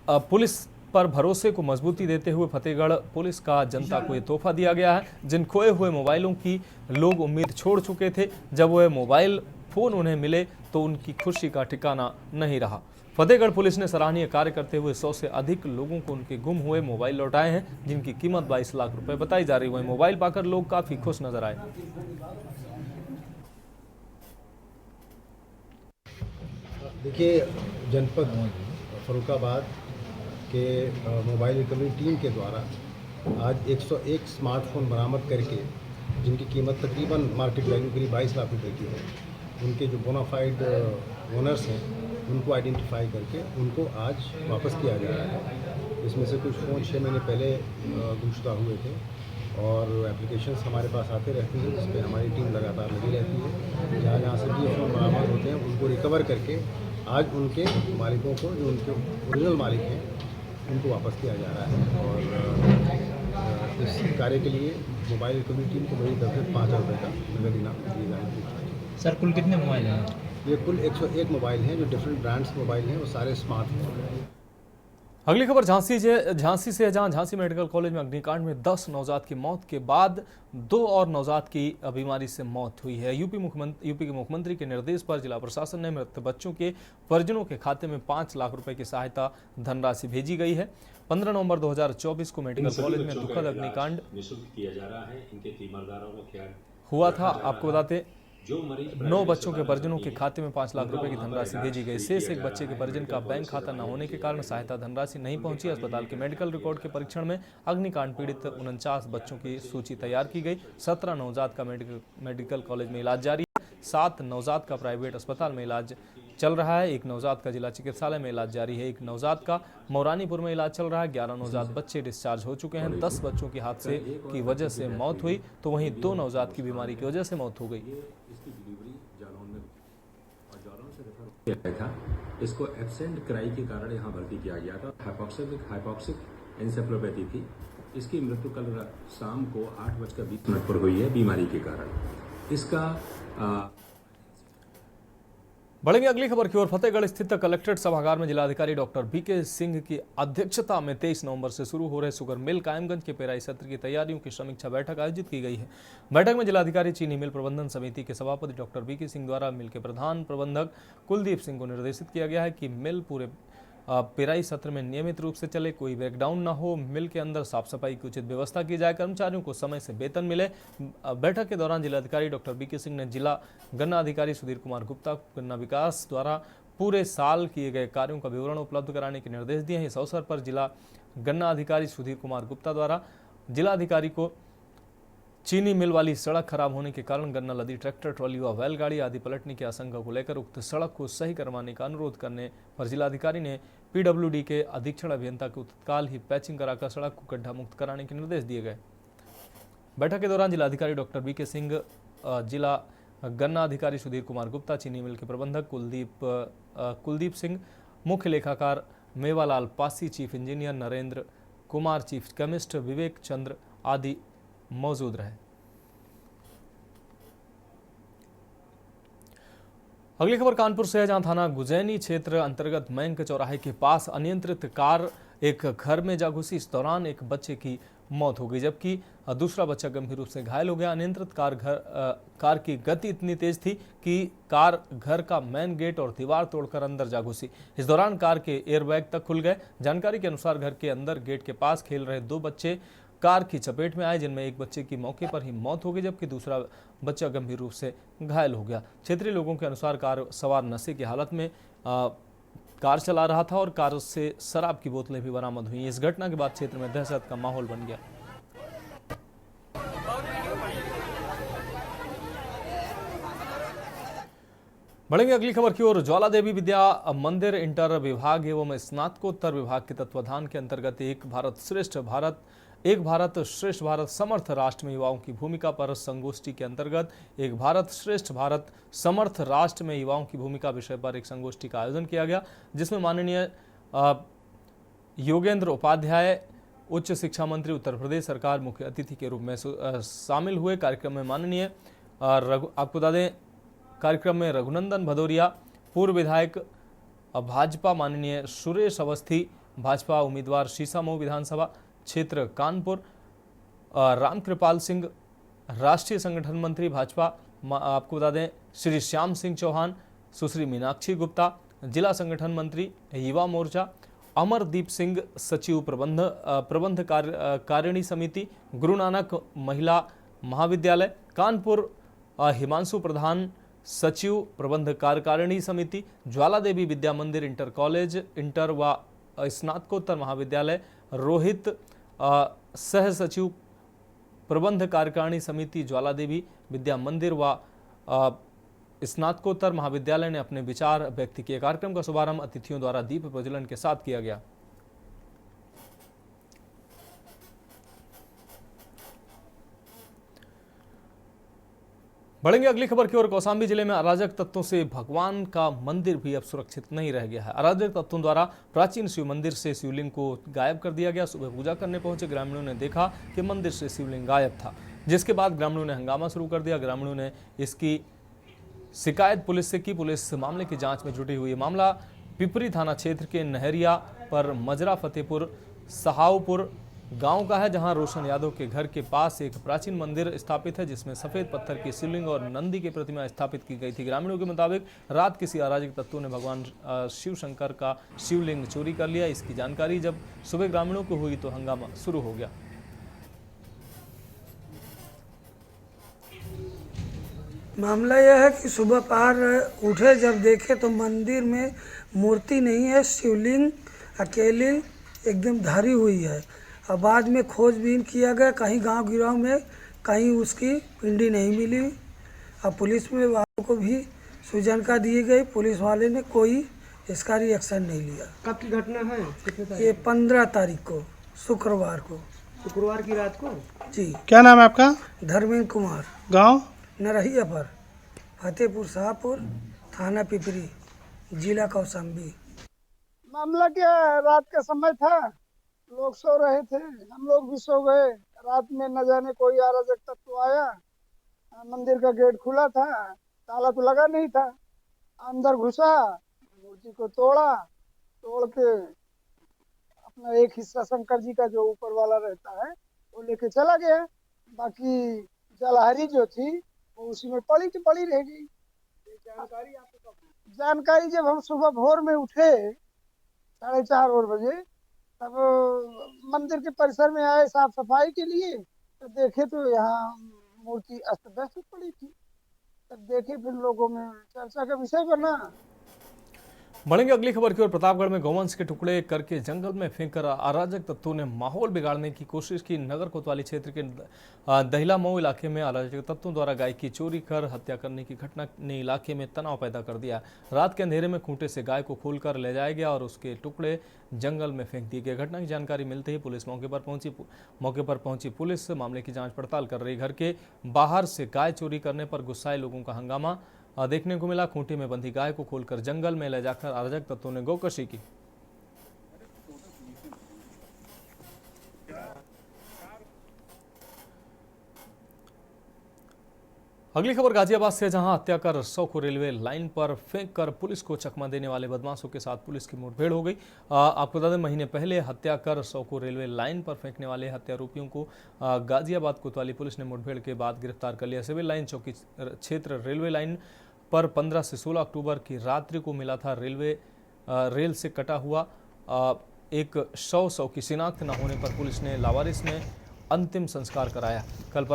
पुलिस पर भरोसे को मजबूती देते हुए फतेहगढ़ पुलिस का जनता को ये तोहफा दिया गया है। जिन खोए हुए मोबाइलों की लोग उम्मीद छोड़ चुके थे, जब वह मोबाइल फोन उन्हें मिले तो उनकी खुशी का ठिकाना नहीं रहा। फतेहगढ़ पुलिस ने सराहनीय कार्य करते हुए 100 से अधिक लोगों को उनके गुम हुए मोबाइल लौटाए हैं, जिनकी कीमत 22 लाख रुपए बताई जा रही है। मोबाइल पाकर लोग काफी खुश नजर आए। देखिए, जनपद फर्रुखाबाद के मोबाइल रिकवरी टीम के द्वारा आज 101 स्मार्टफोन बरामद करके, जिनकी कीमत तकरीबन मार्केट वैल्यू करीब 22 लाख रुपए की है, उनके जो बोनाफाइड ओनर्स हैं उनको आइडेंटिफाई करके उनको आज वापस किया जा रहा है। इसमें से कुछ फ़ोन 6 महीने पहले गुमशुदा हुए थे और एप्लीकेशंस हमारे पास आते रहती हैं, जिस पर हमारी टीम लगातार लगी रहती है। जहाँ जहाँ से भी फ़ोन बरामद होते हैं उनको रिकवर करके आज उनके मालिकों को, जो उनके ओरिजिनल मालिक हैं, उनको वापस किया जा रहा है। और इस कार्य के लिए मोबाइल रिकवरी टीम को बड़ी तरफ से 5,000 रुपये का नगद इनाम दिए जाने की। सर, कुल कितने मोबाइल हैं? ये कुल 101 मोबाइल हैं, जो डिफरेंट ब्रांड्स मोबाइल हैं, वो सारे स्मार्टफोन हैं। अगली खबर झांसी से है, जहां झांसी मेडिकल कॉलेज में अग्निकांड में 10 नवजात की मौत के बाद 2 और नवजात की बीमारी से मौत हुई है। यूपी के मुख्यमंत्री के निर्देश पर जिला प्रशासन ने मृत बच्चों के परिजनों के खाते में 5 लाख रुपए की सहायता धनराशि भेजी गई है। 15 नवंबर 2024 को मेडिकल कॉलेज में दुखद अग्निकांड किया जा रहा है। इनके तीमारदारों का ख्याल हुआ था। आपको बताते 9 बच्चों के परिजनों के खाते में 5 लाख रुपए की धनराशि भेजी गई। शेष एक बच्चे के परिजन का बैंक खाता न होने के कारण सहायता धनराशि नहीं पहुंची। अस्पताल के मेडिकल रिकॉर्ड के परीक्षण में अग्निकांड पीड़ित 49 बच्चों की सूची तैयार की गई। 17 नवजात का मेडिकल कॉलेज में इलाज जारी है। 7 नवजात का प्राइवेट अस्पताल में इलाज चल रहा है। 1 नवजात का जिला चिकित्सालय में इलाज जारी है। 1 नवजात का मौरानीपुर में इलाज चल रहा है। 11 नवजात बच्चे डिस्चार्ज हो चुके हैं। 10 बच्चों की हादसे की वजह से मौत हुई, तो वहीं 2 नवजात की बीमारी की वजह से मौत हो गई। था, इसको एब्सेंट क्राई के कारण यहाँ भर्ती किया गया था। हाइपोक्सिक एन्सेफलोपैथी थी। इसकी मृत्यु कल शाम को 8:20 पर हुई है बीमारी के कारण। इसका बढ़ेंगे अगली खबर की ओर। फतेहगढ़ स्थित कलेक्ट्रेट सभागार में जिलाधिकारी डॉक्टर बीके सिंह की अध्यक्षता में 23 नवंबर से शुरू हो रहे शुगर मिल कायमगंज के पेराई सत्र की तैयारियों की समीक्षा बैठक आयोजित की गई है। बैठक में जिलाधिकारी चीनी मिल प्रबंधन समिति के सभापति डॉक्टर बीके सिंह द्वारा मिल के प्रधान प्रबंधक कुलदीप सिंह को निर्देशित किया गया है कि मिल पूरे पेराई सत्र में नियमित रूप से चले, कोई ब्रेकडाउन न हो, मिल के अंदर साफ सफाई की उचित व्यवस्था की जाए, कर्मचारियों को समय से वेतन मिले। बैठक के दौरान जिलाधिकारी डॉक्टर बीके सिंह ने जिला गन्ना अधिकारी सुधीर कुमार गुप्ता को गन्ना विकास द्वारा पूरे साल किए गए कार्यों का विवरण उपलब्ध कराने के निर्देश दिए हैं। इस अवसर पर जिला गन्ना अधिकारी सुधीर कुमार गुप्ता द्वारा जिलाधिकारी को चीनी मिल वाली सड़क खराब होने के कारण गन्ना लदी ट्रैक्टर, ट्रॉली व बैलगाड़ी आदि पलटने की आशंका को लेकर उक्त सड़क को सही करवाने का अनुरोध करने पर जिलाधिकारी ने पीडब्ल्यूडी के अधीक्षण अभियंता को तत्काल ही पैचिंग कराकर सड़क को गड्ढा मुक्त कराने के निर्देश दिए गए। बैठक के दौरान जिलाधिकारी डॉक्टर बीके सिंह, जिला गन्ना अधिकारी सुधीर कुमार गुप्ता, चीनी मिल के प्रबंधक कुलदीप सिंह, मुख्य लेखाकार Mewalal Pasi, chief engineer Narendra Kumar, chief chemist Vivek Chandra आदि मौजूद रहे। अगली खबर कानपुर से है, जहां थाना गुजैनी क्षेत्र अंतर्गत बैंक चौराहे के पास अनियंत्रित कार एक घर में जा घुसी। इस दौरान एक बच्चे की मौत हो गई, जबकि दूसरा बच्चा गंभीर रूप से घायल हो गया। अनियंत्रित कार की गति इतनी तेज थी कि कार घर का मेन गेट और दीवार तोड़कर अंदर जा घुसी। इस दौरान कार के एयरबैग तक खुल गए। जानकारी के अनुसार घर के अंदर गेट के पास खेल रहे 2 बच्चे कार की चपेट में आए, जिनमें एक बच्चे की मौके पर ही मौत हो गई जबकि दूसरा बच्चा गंभीर रूप से घायल हो गया। क्षेत्रीय लोगों के अनुसार कार सवार नशे की हालत में कार चला रहा था और कार से शराब की बोतलें भी बरामद हुई। इस घटना के बाद क्षेत्र में दहशत का माहौल बन गया। बढ़ेंगे अगली खबर की ओर। ज्वाला देवी विद्या मंदिर इंटर विभाग एवं स्नातकोत्तर विभाग के तत्वाधान के अंतर्गत एक भारत श्रेष्ठ भारत समर्थ राष्ट्र में युवाओं की भूमिका पर संगोष्ठी के अंतर्गत एक भारत श्रेष्ठ भारत समर्थ राष्ट्र में युवाओं की भूमिका विषय पर एक संगोष्ठी का आयोजन किया गया, जिसमें माननीय योगेंद्र उपाध्याय उच्च शिक्षा मंत्री उत्तर प्रदेश सरकार मुख्य अतिथि के रूप में शामिल हुए। कार्यक्रम में माननीय आपको बता दें कार्यक्रम में रघुनंदन भदौरिया पूर्व विधायक भाजपा, माननीय सुरेश अवस्थी भाजपा उम्मीदवार शीशामऊ विधानसभा क्षेत्र कानपुर, रामकृपाल सिंह राष्ट्रीय संगठन मंत्री भाजपा, आपको बता दें श्री श्याम सिंह चौहान, सुश्री मीनाक्षी गुप्ता जिला संगठन मंत्री युवा मोर्चा, अमरदीप सिंह सचिव प्रबंध कारिणी समिति गुरु नानक महिला महाविद्यालय कानपुर, हिमांशु प्रधान सचिव प्रबंध कार्यकारिणी समिति ज्वाला देवी विद्या मंदिर इंटर कॉलेज इंटर व स्नातकोत्तर महाविद्यालय, रोहित सह सचिव प्रबंध कार्यकारिणी समिति ज्वाला देवी विद्या मंदिर व स्नातकोत्तर महाविद्यालय ने अपने विचार व्यक्त किए। कार्यक्रम का शुभारंभ अतिथियों द्वारा दीप प्रज्वलन के साथ किया गया। बढ़ेंगे अगली खबर की ओर। कौशाम्बी जिले में अराजक तत्वों से भगवान का मंदिर भी अब सुरक्षित नहीं रह गया है। अराजक तत्वों द्वारा प्राचीन शिव मंदिर से शिवलिंग को गायब कर दिया गया। सुबह पूजा करने पहुंचे ग्रामीणों ने देखा कि मंदिर से शिवलिंग गायब था, जिसके बाद ग्रामीणों ने हंगामा शुरू कर दिया। ग्रामीणों ने इसकी शिकायत पुलिस से की। पुलिस मामले की जांच में जुटी हुई। मामला पिपरी थाना क्षेत्र के नहरिया पर मजरा फतेहपुर सहावपुर गांव का है, जहां रोशन यादव के घर के पास एक प्राचीन मंदिर स्थापित है, जिसमें सफेद पत्थर की शिवलिंग और नंदी की प्रतिमा स्थापित की गई थी। ग्रामीणों के मुताबिक रात किसी अराजक तत्वों ने भगवान शिव शंकर का शिवलिंग चोरी कर लिया। इसकी जानकारी जब सुबह ग्रामीणों को हुई तो हंगामा शुरू हो गया। मामला यह है कि सुबह पार उठे, जब देखे तो मंदिर में मूर्ति नहीं है, शिवलिंग अकेली एकदम धरी हुई है। और बाद में खोजबीन किया गया, कहीं गांव गिराव में कहीं उसकी पिंडी नहीं मिली। अब पुलिस में वालों को भी सूचना दी गई, पुलिस वाले ने कोई इसका रिएक्शन नहीं लिया। कब की घटना है? कितने तारीख? ये 15 तारीख को, शुक्रवार को, शुक्रवार की रात को जी। क्या नाम है आपका? धर्मेंद्र कुमार, गांव नरहिया पर, फतेहपुर शाहपुर, थाना पिपरी, जिला कौशाम्बी। मामला क्या है? रात का समय था, लोग सो रहे थे, हम लोग भी सो गए। रात में न जाने कोई अराजक तत्व आया, मंदिर का गेट खुला था, ताला तो लगा नहीं था, अंदर घुसा, मूर्ति को तोड़ के अपना एक हिस्सा शंकर जी का जो ऊपर वाला रहता है वो लेके चला गया। बाकी जलहरी जो थी वो उसी में पड़ी रह गई। जानकारी जब हम सुबह भोर में उठे 4:30 बजे, तब मंदिर के परिसर में आए साफ सफाई के लिए, तो देखे तो यहाँ मूर्ति अस्त व्यस्त पड़ी थी। तब देखे, फिर लोगों में चर्चा का विषय बना। बढ़ेंगे अगली खबर की ओर। प्रतापगढ़ में गौवंश के टुकड़े करके जंगल में फेंककर अराजक तत्वों ने माहौल बिगाड़ने की कोशिश की। नगर कोतवाली क्षेत्र के दहिला मऊ इलाके में अराजक तत्वों द्वारा गाय की चोरी कर हत्या करने की घटना ने इलाके में तनाव पैदा कर दिया। रात के अंधेरे में खूंटे से गाय को खोलकर ले जाया गया और उसके टुकड़े जंगल में फेंक दिए गए। घटना की जानकारी मिलते ही पुलिस मौके पर पहुंची। पुलिस मामले की जाँच पड़ताल कर रही। घर के बाहर से गाय चोरी करने पर गुस्साए लोगों का हंगामा देखने को मिला। खूंटे में बंधी गाय को खोलकर जंगल में ले जाकर अराजक तत्वों ने गोकशी की। अगली खबर गाजियाबाद से, जहां हत्या कर 100 को रेलवे लाइन पर फेंककर पुलिस को चकमा देने वाले बदमाशों के साथ पुलिस की मुठभेड़ हो गई। आपको बता दें, महीने पहले हत्या कर 100 को रेलवे लाइन पर फेंकने वाले हत्यारोपियों को गाजियाबाद कोतवाली पुलिस ने मुठभेड़ के बाद गिरफ्तार कर लिया। सिविल लाइन चौकी क्षेत्र रेलवे लाइन पर 15 से 16 अक्टूबर की रात्रि को मिला था रेल से कटा हुआ एक शव की शिनाख्त न होने पर पुलिस ने लावारिस में अंतिम संस्कार कराया। कल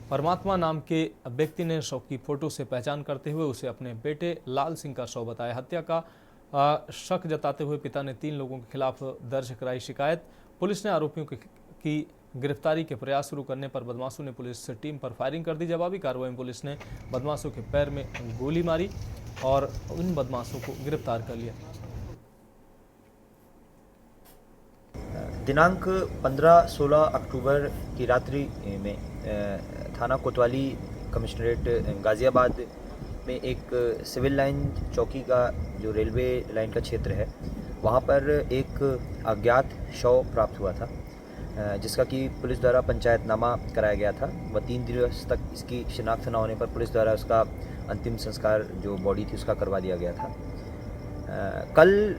परमात्मा नाम के व्यक्ति ने शव की फोटो से पहचान करते हुए उसे अपने बेटे लाल सिंह का शव बताया। हत्या का शक जताते हुए पिता ने 3 लोगों के खिलाफ दर्ज कराई शिकायत। पुलिस ने आरोपियों की गिरफ्तारी के प्रयास शुरू करने पर बदमाशों ने पुलिस टीम पर फायरिंग कर दी। जवाबी कार्रवाई में पुलिस ने बदमाशों के पैर में गोली मारी और उन बदमाशों को गिरफ्तार कर लिया। दिनांक 15-16 अक्टूबर की रात्रि में थाना कोतवाली कमिश्नरेट गाज़ियाबाद में एक सिविल लाइन चौकी का जो रेलवे लाइन का क्षेत्र है वहाँ पर एक अज्ञात शव प्राप्त हुआ था, जिसका कि पुलिस द्वारा पंचायतनामा कराया गया था। वह 3 दिवस तक इसकी शिनाख्त न होने पर पुलिस द्वारा उसका अंतिम संस्कार जो बॉडी थी उसका करवा दिया गया था। कल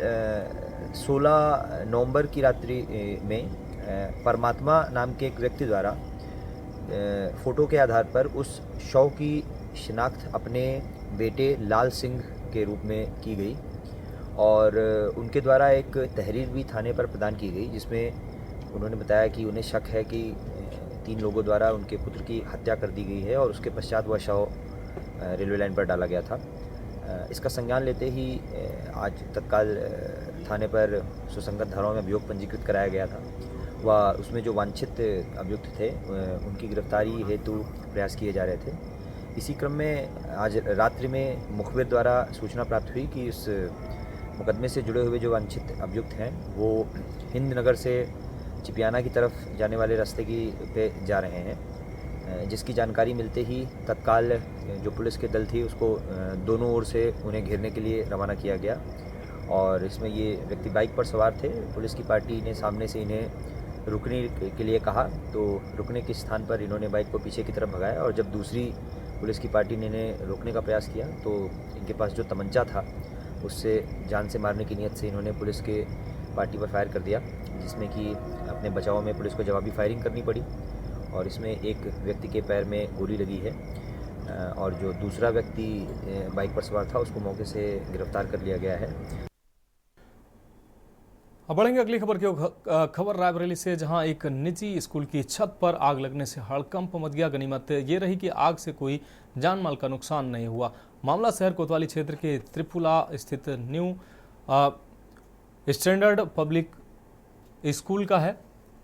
16 नवंबर की रात्रि में परमात्मा नाम के एक व्यक्ति द्वारा फ़ोटो के आधार पर उस शव की शिनाख्त अपने बेटे लाल सिंह के रूप में की गई और उनके द्वारा एक तहरीर भी थाने पर प्रदान की गई, जिसमें उन्होंने बताया कि उन्हें शक है कि 3 लोगों द्वारा उनके पुत्र की हत्या कर दी गई है और उसके पश्चात वह शव रेलवे लाइन पर डाला गया था। इसका संज्ञान लेते ही आज तत्काल थाने पर सुसंगत धाराओं में अभियोग पंजीकृत कराया गया था। वह उसमें जो वांछित अभियुक्त थे उनकी गिरफ्तारी हेतु प्रयास किए जा रहे थे। इसी क्रम में आज रात्रि में मुखबिर द्वारा सूचना प्राप्त हुई कि इस मुकदमे से जुड़े हुए जो वांछित अभियुक्त हैं वो हिंद नगर से चिपियाना की तरफ जाने वाले रास्ते पे जा रहे हैं, जिसकी जानकारी मिलते ही तत्काल जो पुलिस के दल थी उसको दोनों ओर से उन्हें घेरने के लिए रवाना किया गया और इसमें ये व्यक्ति बाइक पर सवार थे। पुलिस की पार्टी ने सामने से इन्हें रुकने के लिए कहा तो रुकने के स्थान पर इन्होंने बाइक को पीछे की तरफ भगाया और जब दूसरी पुलिस की पार्टी ने इन्हें रोकने का प्रयास किया तो इनके पास जो तमंचा था उससे जान से मारने की नीयत से इन्होंने पुलिस के पार्टी पर फायर कर दिया, जिसमें कि अपने बचाव में पुलिस को जवाबी फायरिंग करनी पड़ी और इसमें एक व्यक्ति के पैर में गोली लगी है और जो दूसरा व्यक्ति बाइक पर सवार था उसको मौके से गिरफ्तार कर लिया गया है। अब बढ़ेंगे अगली खबर की खबर रायबरेली से, जहां एक निजी स्कूल की छत पर आग लगने से हड़कंप मच गया। गनीमत ये रही कि आग से कोई जान माल का नुकसान नहीं हुआ। मामला शहर कोतवाली क्षेत्र के त्रिपुला स्थित न्यू स्टैंडर्ड पब्लिक स्कूल का है,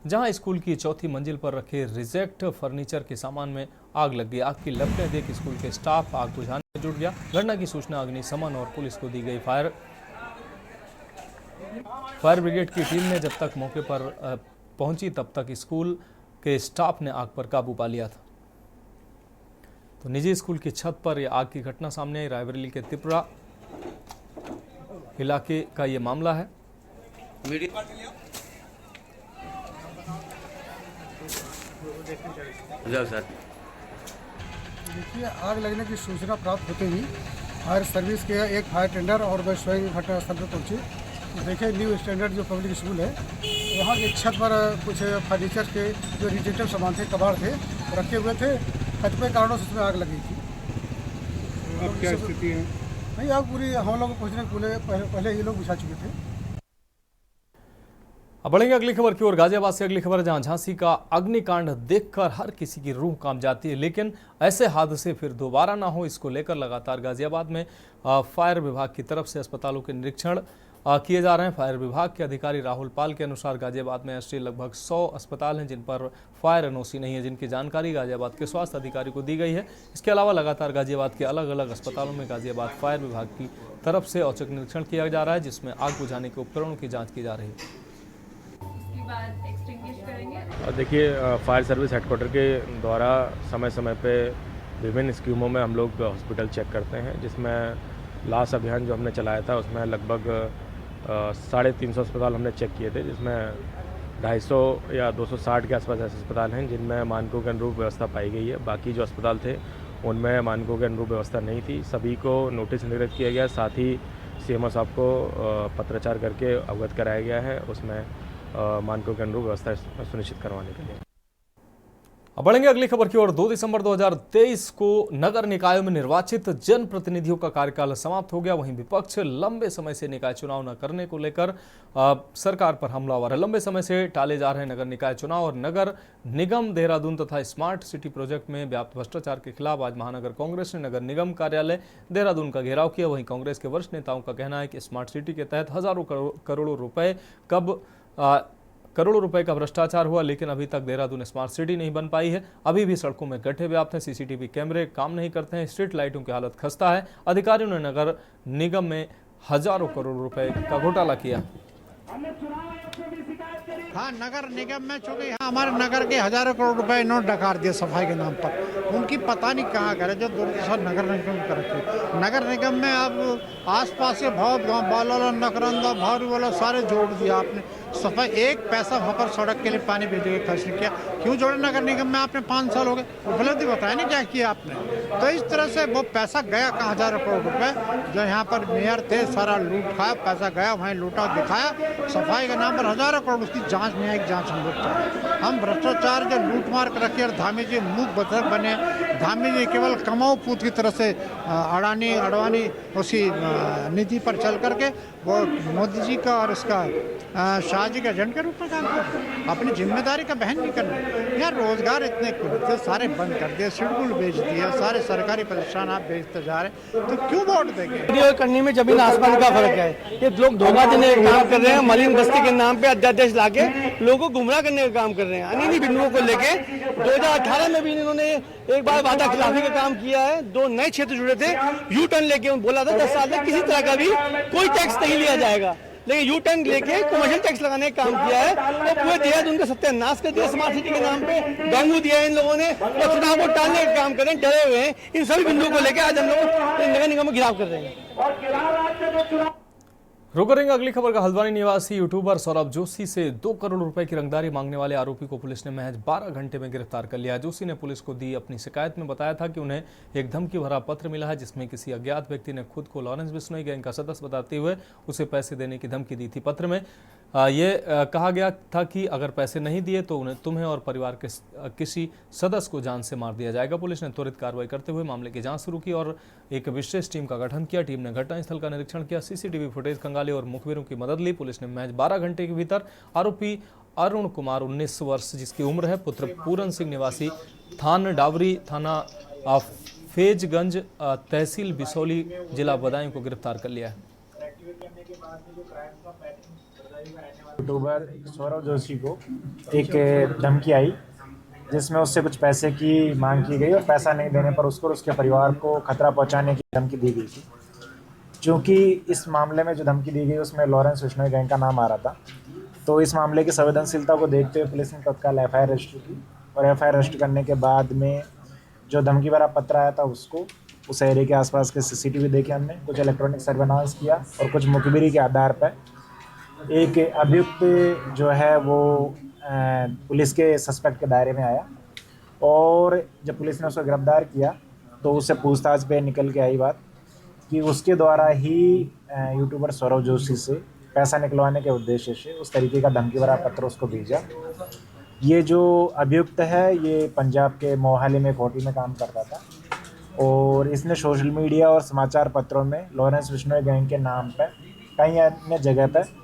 जहां स्कूल की 4थी मंजिल पर रखे रिजेक्ट फर्नीचर के सामान में आग लग गई। आग की लपटें देख स्कूल के स्टाफ आग बुझाने में जुट गया। घटना की सूचना अग्निशमन और पुलिस को दी गई। फायर ब्रिगेड की टीम ने जब तक मौके पर पहुंची तब तक स्कूल के स्टाफ ने आग पर काबू पा लिया था। तो निजी स्कूल की छत पर यह आग की घटना सामने आई। रायबरेली के त्रिपुरा इलाके का ये मामला है। देखिए, आग लगने की सूचना प्राप्त होते ही फायर सर्विस के एक फायर टेंडर और मैं स्वयं घटनास्थल पर पहुंचे। देखिए, न्यू स्टैंडर्ड जो पब्लिक स्कूल है वहाँ की छत पर कुछ फर्नीचर के जो रिजेक्टेड सामान थे, कबाड़ थे, रखे हुए थे। कतिपय कारणों से उसमें आग लगी थी। अब क्या स्थिति है? नहीं, आग पूरी हम लोग पहुँचने पहले ये लोग बुझा चुके थे। अब बढ़ेंगे अगली खबर की ओर। गाजियाबाद से अगली खबर, जहां झांसी का अग्निकांड देखकर हर किसी की रूह कांप जाती है, लेकिन ऐसे हादसे फिर दोबारा ना हो, इसको लेकर लगातार गाजियाबाद में फायर विभाग की तरफ से अस्पतालों के निरीक्षण किए जा रहे हैं। फायर विभाग के अधिकारी राहुल पाल के अनुसार गाजियाबाद में ऐसे लगभग 100 अस्पताल हैं जिन पर फायर एनओसी नहीं है, जिनकी जानकारी गाजियाबाद के स्वास्थ्य अधिकारी को दी गई है। इसके अलावा लगातार गाजियाबाद के अलग अलग अस्पतालों में गाजियाबाद फायर विभाग की तरफ से औचक निरीक्षण किया जा रहा है, जिसमें आग बुझाने के उपकरणों की जाँच की जा रही है। और देखिए, फायर सर्विस हेडक्वार्टर के द्वारा समय समय पे विभिन्न स्कीमों में हम लोग हॉस्पिटल चेक करते हैं, जिसमें लास्ट अभियान जो हमने चलाया था उसमें लगभग 350 अस्पताल हमने चेक किए थे, जिसमें 250 या 260 के आसपास ऐसे अस्पताल हैं जिनमें मानकों के अनुरूप व्यवस्था पाई गई है। बाकी जो अस्पताल थे उनमें मानकों के अनुरूप व्यवस्था नहीं थी। सभी को नोटिस निर्गत किया गया, साथ ही सीएमओ साहब को पत्राचार करके अवगत कराया गया है उसमें मानकों के अनुरूप व्यवस्था सुनिश्चित करवाने के लिए। अब बढ़ेंगे अगली खबर की ओर। 2 दिसंबर 2023 को नगर निकायों में निर्वाचित जनप्रतिनिधियों का कार्यकाल समाप्त हो गया। वहीं विपक्ष लंबे समय से निकाय चुनाव न करने को लेकर सरकार पर हमलावर है। लंबे समय से टाले जा रहे नगर निकाय चुनाव और नगर निगम देहरादून तथा स्मार्ट सिटी प्रोजेक्ट में व्याप्त भ्रष्टाचार के खिलाफ आज महानगर कांग्रेस ने नगर निगम कार्यालय देहरादून का घेराव किया। वहीं कांग्रेस के वरिष्ठ नेताओं का कहना है कि स्मार्ट सिटी के तहत हजारों करोड़ों रुपए का भ्रष्टाचार हुआ, लेकिन अभी तक देहरादून स्मार्ट सिटी नहीं बन पाई है। अभी भी सड़कों में गड्ढे व्याप्त हैं, सीसीटीवी कैमरे काम नहीं करते हैं, स्ट्रीट लाइटों की हालत खस्ता है। अधिकारियों ने नगर निगम में हजारों करोड़ रुपए का घोटाला किया। हाँ, नगर निगम में चूंकि यहाँ हमारे नगर के हजारों करोड़ रुपए इन्होंने डकार दिए सफाई के नाम पर। उनकी पता नहीं कहाँ करे जो दुर्दशा नगर निगम कर रखी। नगर निगम में अब आसपास के बहुत गाँव बालोला, नकरंदा, भारू वाला सारे जोड़ दिया आपने। सफाई एक पैसा वहाँ पर सड़क के लिए पानी भेजने का खर्च नहीं किया। क्यों जोड़े नगर निगम में? आपने 5 साल हो गए, उपलब्धि बताया नहीं क्या किया आपने। तो इस तरह से वो पैसा गया कहाँ, हजारों करोड़ रुपए जो यहाँ पर मेयर थे सारा लूट खाया, पैसा गया वहीं लूटा दिखाया। सफाई के नाम पर हजारों करोड़, उसकी जांच न्यायिक जांच हम लोग चाहें। हम भ्रष्टाचार जो लूट मार कर रखे और धामी जी मुख बतरक बने। धामी जी केवल कमाऊ पूत की तरह से अडवाणी उसी नीति पर चल करके वो मोदी जी का और इसका शाह जी का एजेंट के रूप में काम कर अपनी जिम्मेदारी का बहन नहीं करना। यार रोजगार इतने थे सारे बंद कर दिए, शेड्यूल बेच दिया, सारे सरकारी प्रतिष्ठान आप बेचते जा रहे, तो क्यों वोट देंगे? करने में जमीन आसमान का फर्क है। ये लोग धोखा देने का काम कर रहे हैं, मलिन बस्ती के नाम पे अध्यादेश लाके लोगों को गुमराह करने का काम कर रहे हैं। अनिनी बिंदुओं को लेके 2018 में भी इन्होंने एक बार वादा खिलाफी का काम किया है। 2 नए क्षेत्र जुड़े थे, यू टर्न लेके बोला था 10 साल तक किसी तरह का भी कोई टैक्स नहीं लिया जाएगा, लेकिन यू टर्न लेके कमर्शियल टैक्स लगाने का काम किया है और पूरे देहरादून का सत्यानाश कर दिया। स्मार्ट सिटी के नाम पे गंगू दिया है इन लोगों ने और चुनाव को टालने का काम कर रहे हैं, डरे हुए हैं। इन सभी बिंदुओं को लेकर आज हम लोग नगर निगम में घिराव कर रहे हैं। रुक करेंगे अगली खबर का। हल्द्वानी निवासी यूट्यूबर सौरभ जोशी से 2 करोड़ रुपए की रंगदारी मांगने वाले आरोपी को पुलिस ने महज 12 घंटे में गिरफ्तार कर लिया। जोशी ने पुलिस को दी अपनी शिकायत में बताया था कि उन्हें एक धमकी भरा पत्र मिला है जिसमें किसी अज्ञात व्यक्ति ने खुद को लॉरेंस बिश्नोई गैंग का सदस्य बताते हुए उसे पैसे देने की धमकी दी थी। पत्र में कहा गया था कि अगर पैसे नहीं दिए तो तुम्हें और परिवार के किसी सदस्य को जान से मार दिया जाएगा। पुलिस ने त्वरित कार्रवाई करते हुए मामले की जांच शुरू की और एक विशेष टीम का गठन किया। टीम ने घटनास्थल का निरीक्षण किया, सीसीटीवी फुटेज खंगाले और मुखबिरों की मदद ली। पुलिस ने महज 12 घंटे के भीतर आरोपी अरुण कुमार 19 वर्ष जिसकी उम्र है, पुत्र पूरन सिंह निवासी थान डावरी, थाना फैजगंज, तहसील बिसौली, जिला बदायूं को गिरफ्तार कर लिया है। यूट्यूबर सौरभ जोशी को एक धमकी आई जिसमें उससे कुछ पैसे की मांग की गई और पैसा नहीं देने पर उसको और उसके परिवार को खतरा पहुंचाने की धमकी दी गई थी। क्योंकि इस मामले में जो धमकी दी गई उसमें लॉरेंस बिश्नोई गैंग का नाम आ रहा था, तो इस मामले की संवेदनशीलता को देखते हुए पुलिस ने तत्काल एफआईआर रजिस्टर की और एफआईआर रजिस्टर करने के बाद में जो धमकी भरा पत्र आया था उसको उस एरिया के आसपास के सीसीटीवी देखे हमने, कुछ इलेक्ट्रॉनिक सर्वेलांस किया और कुछ मुखबिरी के आधार पर एक अभियुक्त जो है वो पुलिस के सस्पेक्ट के दायरे में आया और जब पुलिस ने उसको गिरफ्तार किया तो उससे पूछताछ पे निकल के आई बात कि उसके द्वारा ही यूट्यूबर सौरभ जोशी से पैसा निकलवाने के उद्देश्य से उस तरीके का धमकी भरा पत्र उसको भेजा। ये जो अभियुक्त है ये पंजाब के मोहाली में एक होटल में काम करता था और इसने सोशल मीडिया और समाचार पत्रों में लॉरेंस बिश्नोई गैंग के नाम पर कई अन्य जगह पर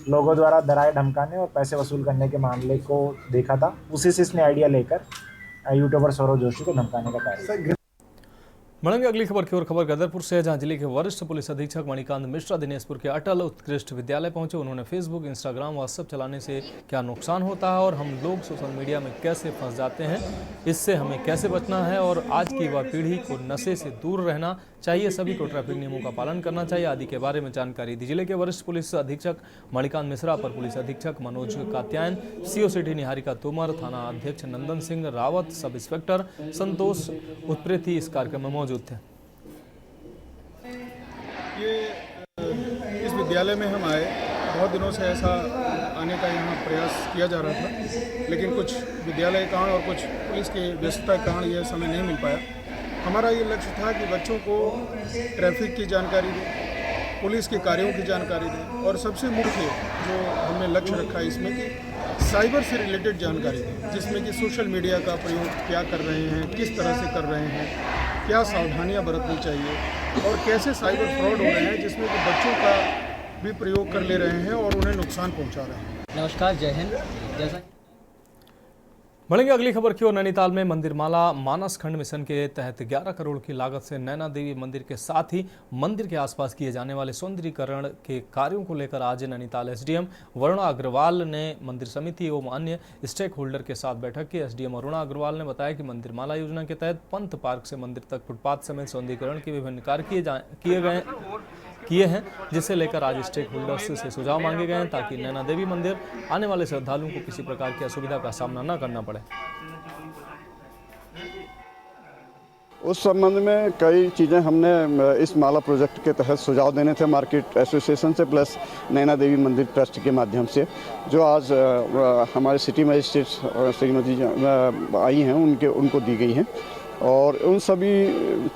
लोगों द्वारा डराए धमकाने और पैसे वसूल करने के मामले को देखा था। उसी से इसने आइडिया लेकर यूट्यूबर सौरभ जोशी को धमकाने का कार्य। बढ़ेंगे अगली खबर की ओर। खबर गदरपुर से है जहां जिले के वरिष्ठ पुलिस अधीक्षक मणिकांत मिश्रा दिनेशपुर के अटल उत्कृष्ट विद्यालय पहुंचे। उन्होंने फेसबुक, इंस्टाग्राम, व्हाट्सएप चलाने से क्या नुकसान होता है और हम लोग सोशल मीडिया में कैसे फंस जाते हैं, इससे हमें कैसे बचना है और आज की युवा पीढ़ी को नशे से दूर रहना चाहिए, सभी को ट्रैफिक नियमों का पालन करना चाहिए आदि के बारे में जानकारी दी। जिले के वरिष्ठ पुलिस अधीक्षक मणिकांत मिश्रा पर पुलिस अधीक्षक मनोज कात्यायन, सीओ सिटी निहारिका तोमर, थाना अध्यक्ष नंदन सिंह रावत, सब इंस्पेक्टर संतोष उत्प्रेती इस कार्यक्रम में मौजूद थे। इस विद्यालय में हम आए, बहुत दिनों से ऐसा आने का यहाँ प्रयास किया जा रहा था, लेकिन कुछ विद्यालय कारण और कुछ पुलिस के व्यस्तता के कारण यह समय नहीं मिल पाया। हमारा ये लक्ष्य था कि बच्चों को ट्रैफिक की जानकारी दें, पुलिस के कार्यों की जानकारी दें और सबसे मुख्य जो हमने लक्ष्य रखा है इसमें कि साइबर से रिलेटेड जानकारी दें, जिसमें कि सोशल मीडिया का प्रयोग क्या कर रहे हैं, किस तरह से कर रहे हैं, क्या सावधानियां बरतनी चाहिए और कैसे साइबर फ्रॉड हो रहे हैं जिसमें कि बच्चों का भी प्रयोग कर ले रहे हैं और उन्हें नुकसान पहुंचा रहे हैं। नमस्कार, जय हिंद। जैसा बढ़ेंगे अगली खबर की ओर। नैनीताल में मंदिरमाला मानस खंड मिशन के तहत 11 करोड़ की लागत से नैना देवी मंदिर के साथ ही मंदिर के आसपास किए जाने वाले सौंदर्यीकरण के कार्यों को लेकर आज नैनीताल एसडीएम वरुणा अग्रवाल ने मंदिर समिति एवं अन्य स्टेक होल्डर के साथ बैठक की। एसडीएम वरुणा अग्रवाल ने बताया कि मंदिरमाला योजना के तहत पंथ पार्क से मंदिर तक फुटपाथ समेत सौंदर्यीकरण के विभिन्न कार्य किए हैं, जिसे लेकर आज स्टेक होल्डर्स से सुझाव मांगे गए हैं ताकि नैना देवी मंदिर आने वाले श्रद्धालुओं को किसी प्रकार की असुविधा का सामना न करना पड़े। उस संबंध में कई चीज़ें हमने इस माला प्रोजेक्ट के तहत सुझाव देने थे मार्केट एसोसिएशन से प्लस नैना देवी मंदिर ट्रस्ट के माध्यम से, जो आज हमारे सिटी मजिस्ट्रेट श्रीमती आई हैं उनको दी गई हैं और उन सभी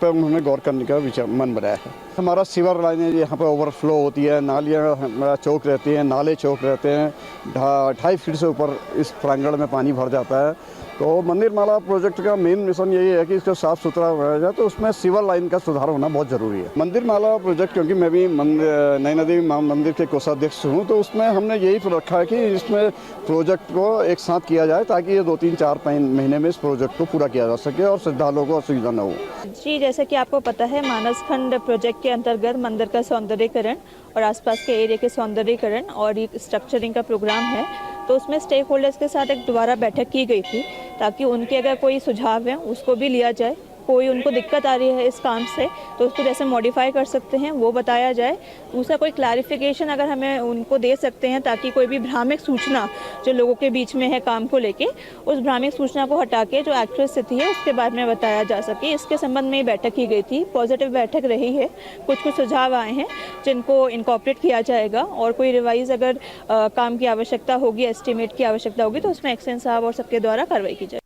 पर उन्होंने गौर करने का विचार मन बनाया है। हमारा सीवर लाइनें यहाँ पर ओवरफ्लो होती है, नालियाँ चौक रहती हैं, नाले चौक रहते हैं, 2.5 फीट से ऊपर इस प्रांगण में पानी भर जाता है। तो मंदिरमाला प्रोजेक्ट का मेन मिशन यही है कि इसको साफ़ सुथरा बनाया जाए, तो उसमें सीवर लाइन का सुधार होना बहुत ज़रूरी है। मंदिरमाला प्रोजेक्ट, क्योंकि मैं भी नैना देवी मंदिर के कोषाध्यक्ष हूँ, तो उसमें हमने यही रखा है कि इसमें प्रोजेक्ट को एक साथ किया जाए ताकि ये 2-3-4 महीने में इस प्रोजेक्ट को पूरा किया जा सके और श्रद्धालुओं को असुविधा न हो। जी, जैसा कि आपको पता है, मानस खंड प्रोजेक्ट के अंतर्गत मंदिर का सौंदर्यीकरण और आसपास के एरिया के सौंदर्यीकरण और एक स्ट्रक्चरिंग का प्रोग्राम है। तो उसमें स्टेक होल्डर्स के साथ एक दोबारा बैठक की गई थी ताकि उनके अगर कोई सुझाव है उसको भी लिया जाए। कोई उनको दिक्कत आ रही है इस काम से तो उसको जैसे मॉडिफाई कर सकते हैं वो बताया जाए। दूसरा, कोई क्लैरिफिकेशन अगर हमें उनको दे सकते हैं ताकि कोई भी भ्रामक सूचना जो लोगों के बीच में है काम को लेके, उस भ्रामक सूचना को हटा के जो एक्चुअल स्थिति है उसके बारे में बताया जा सके। इसके संबंध में बैठक की गई थी, पॉजिटिव बैठक रही है। कुछ सुझाव आए हैं जिनको इनकॉर्पोरेट किया जाएगा और कोई रिवाइज अगर काम की आवश्यकता होगी, एस्टिमेट की आवश्यकता होगी तो उसमें एक्सचेंज साहब और सबके द्वारा कार्रवाई की जाए।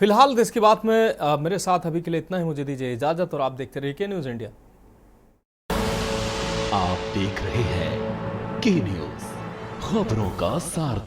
फिलहाल देश की बात में मेरे साथ अभी के लिए इतना ही। मुझे दीजिए इजाजत और आप देखते रहिए के न्यूज़ इंडिया। आप देख रहे हैं के न्यूज़, खबरों का सार।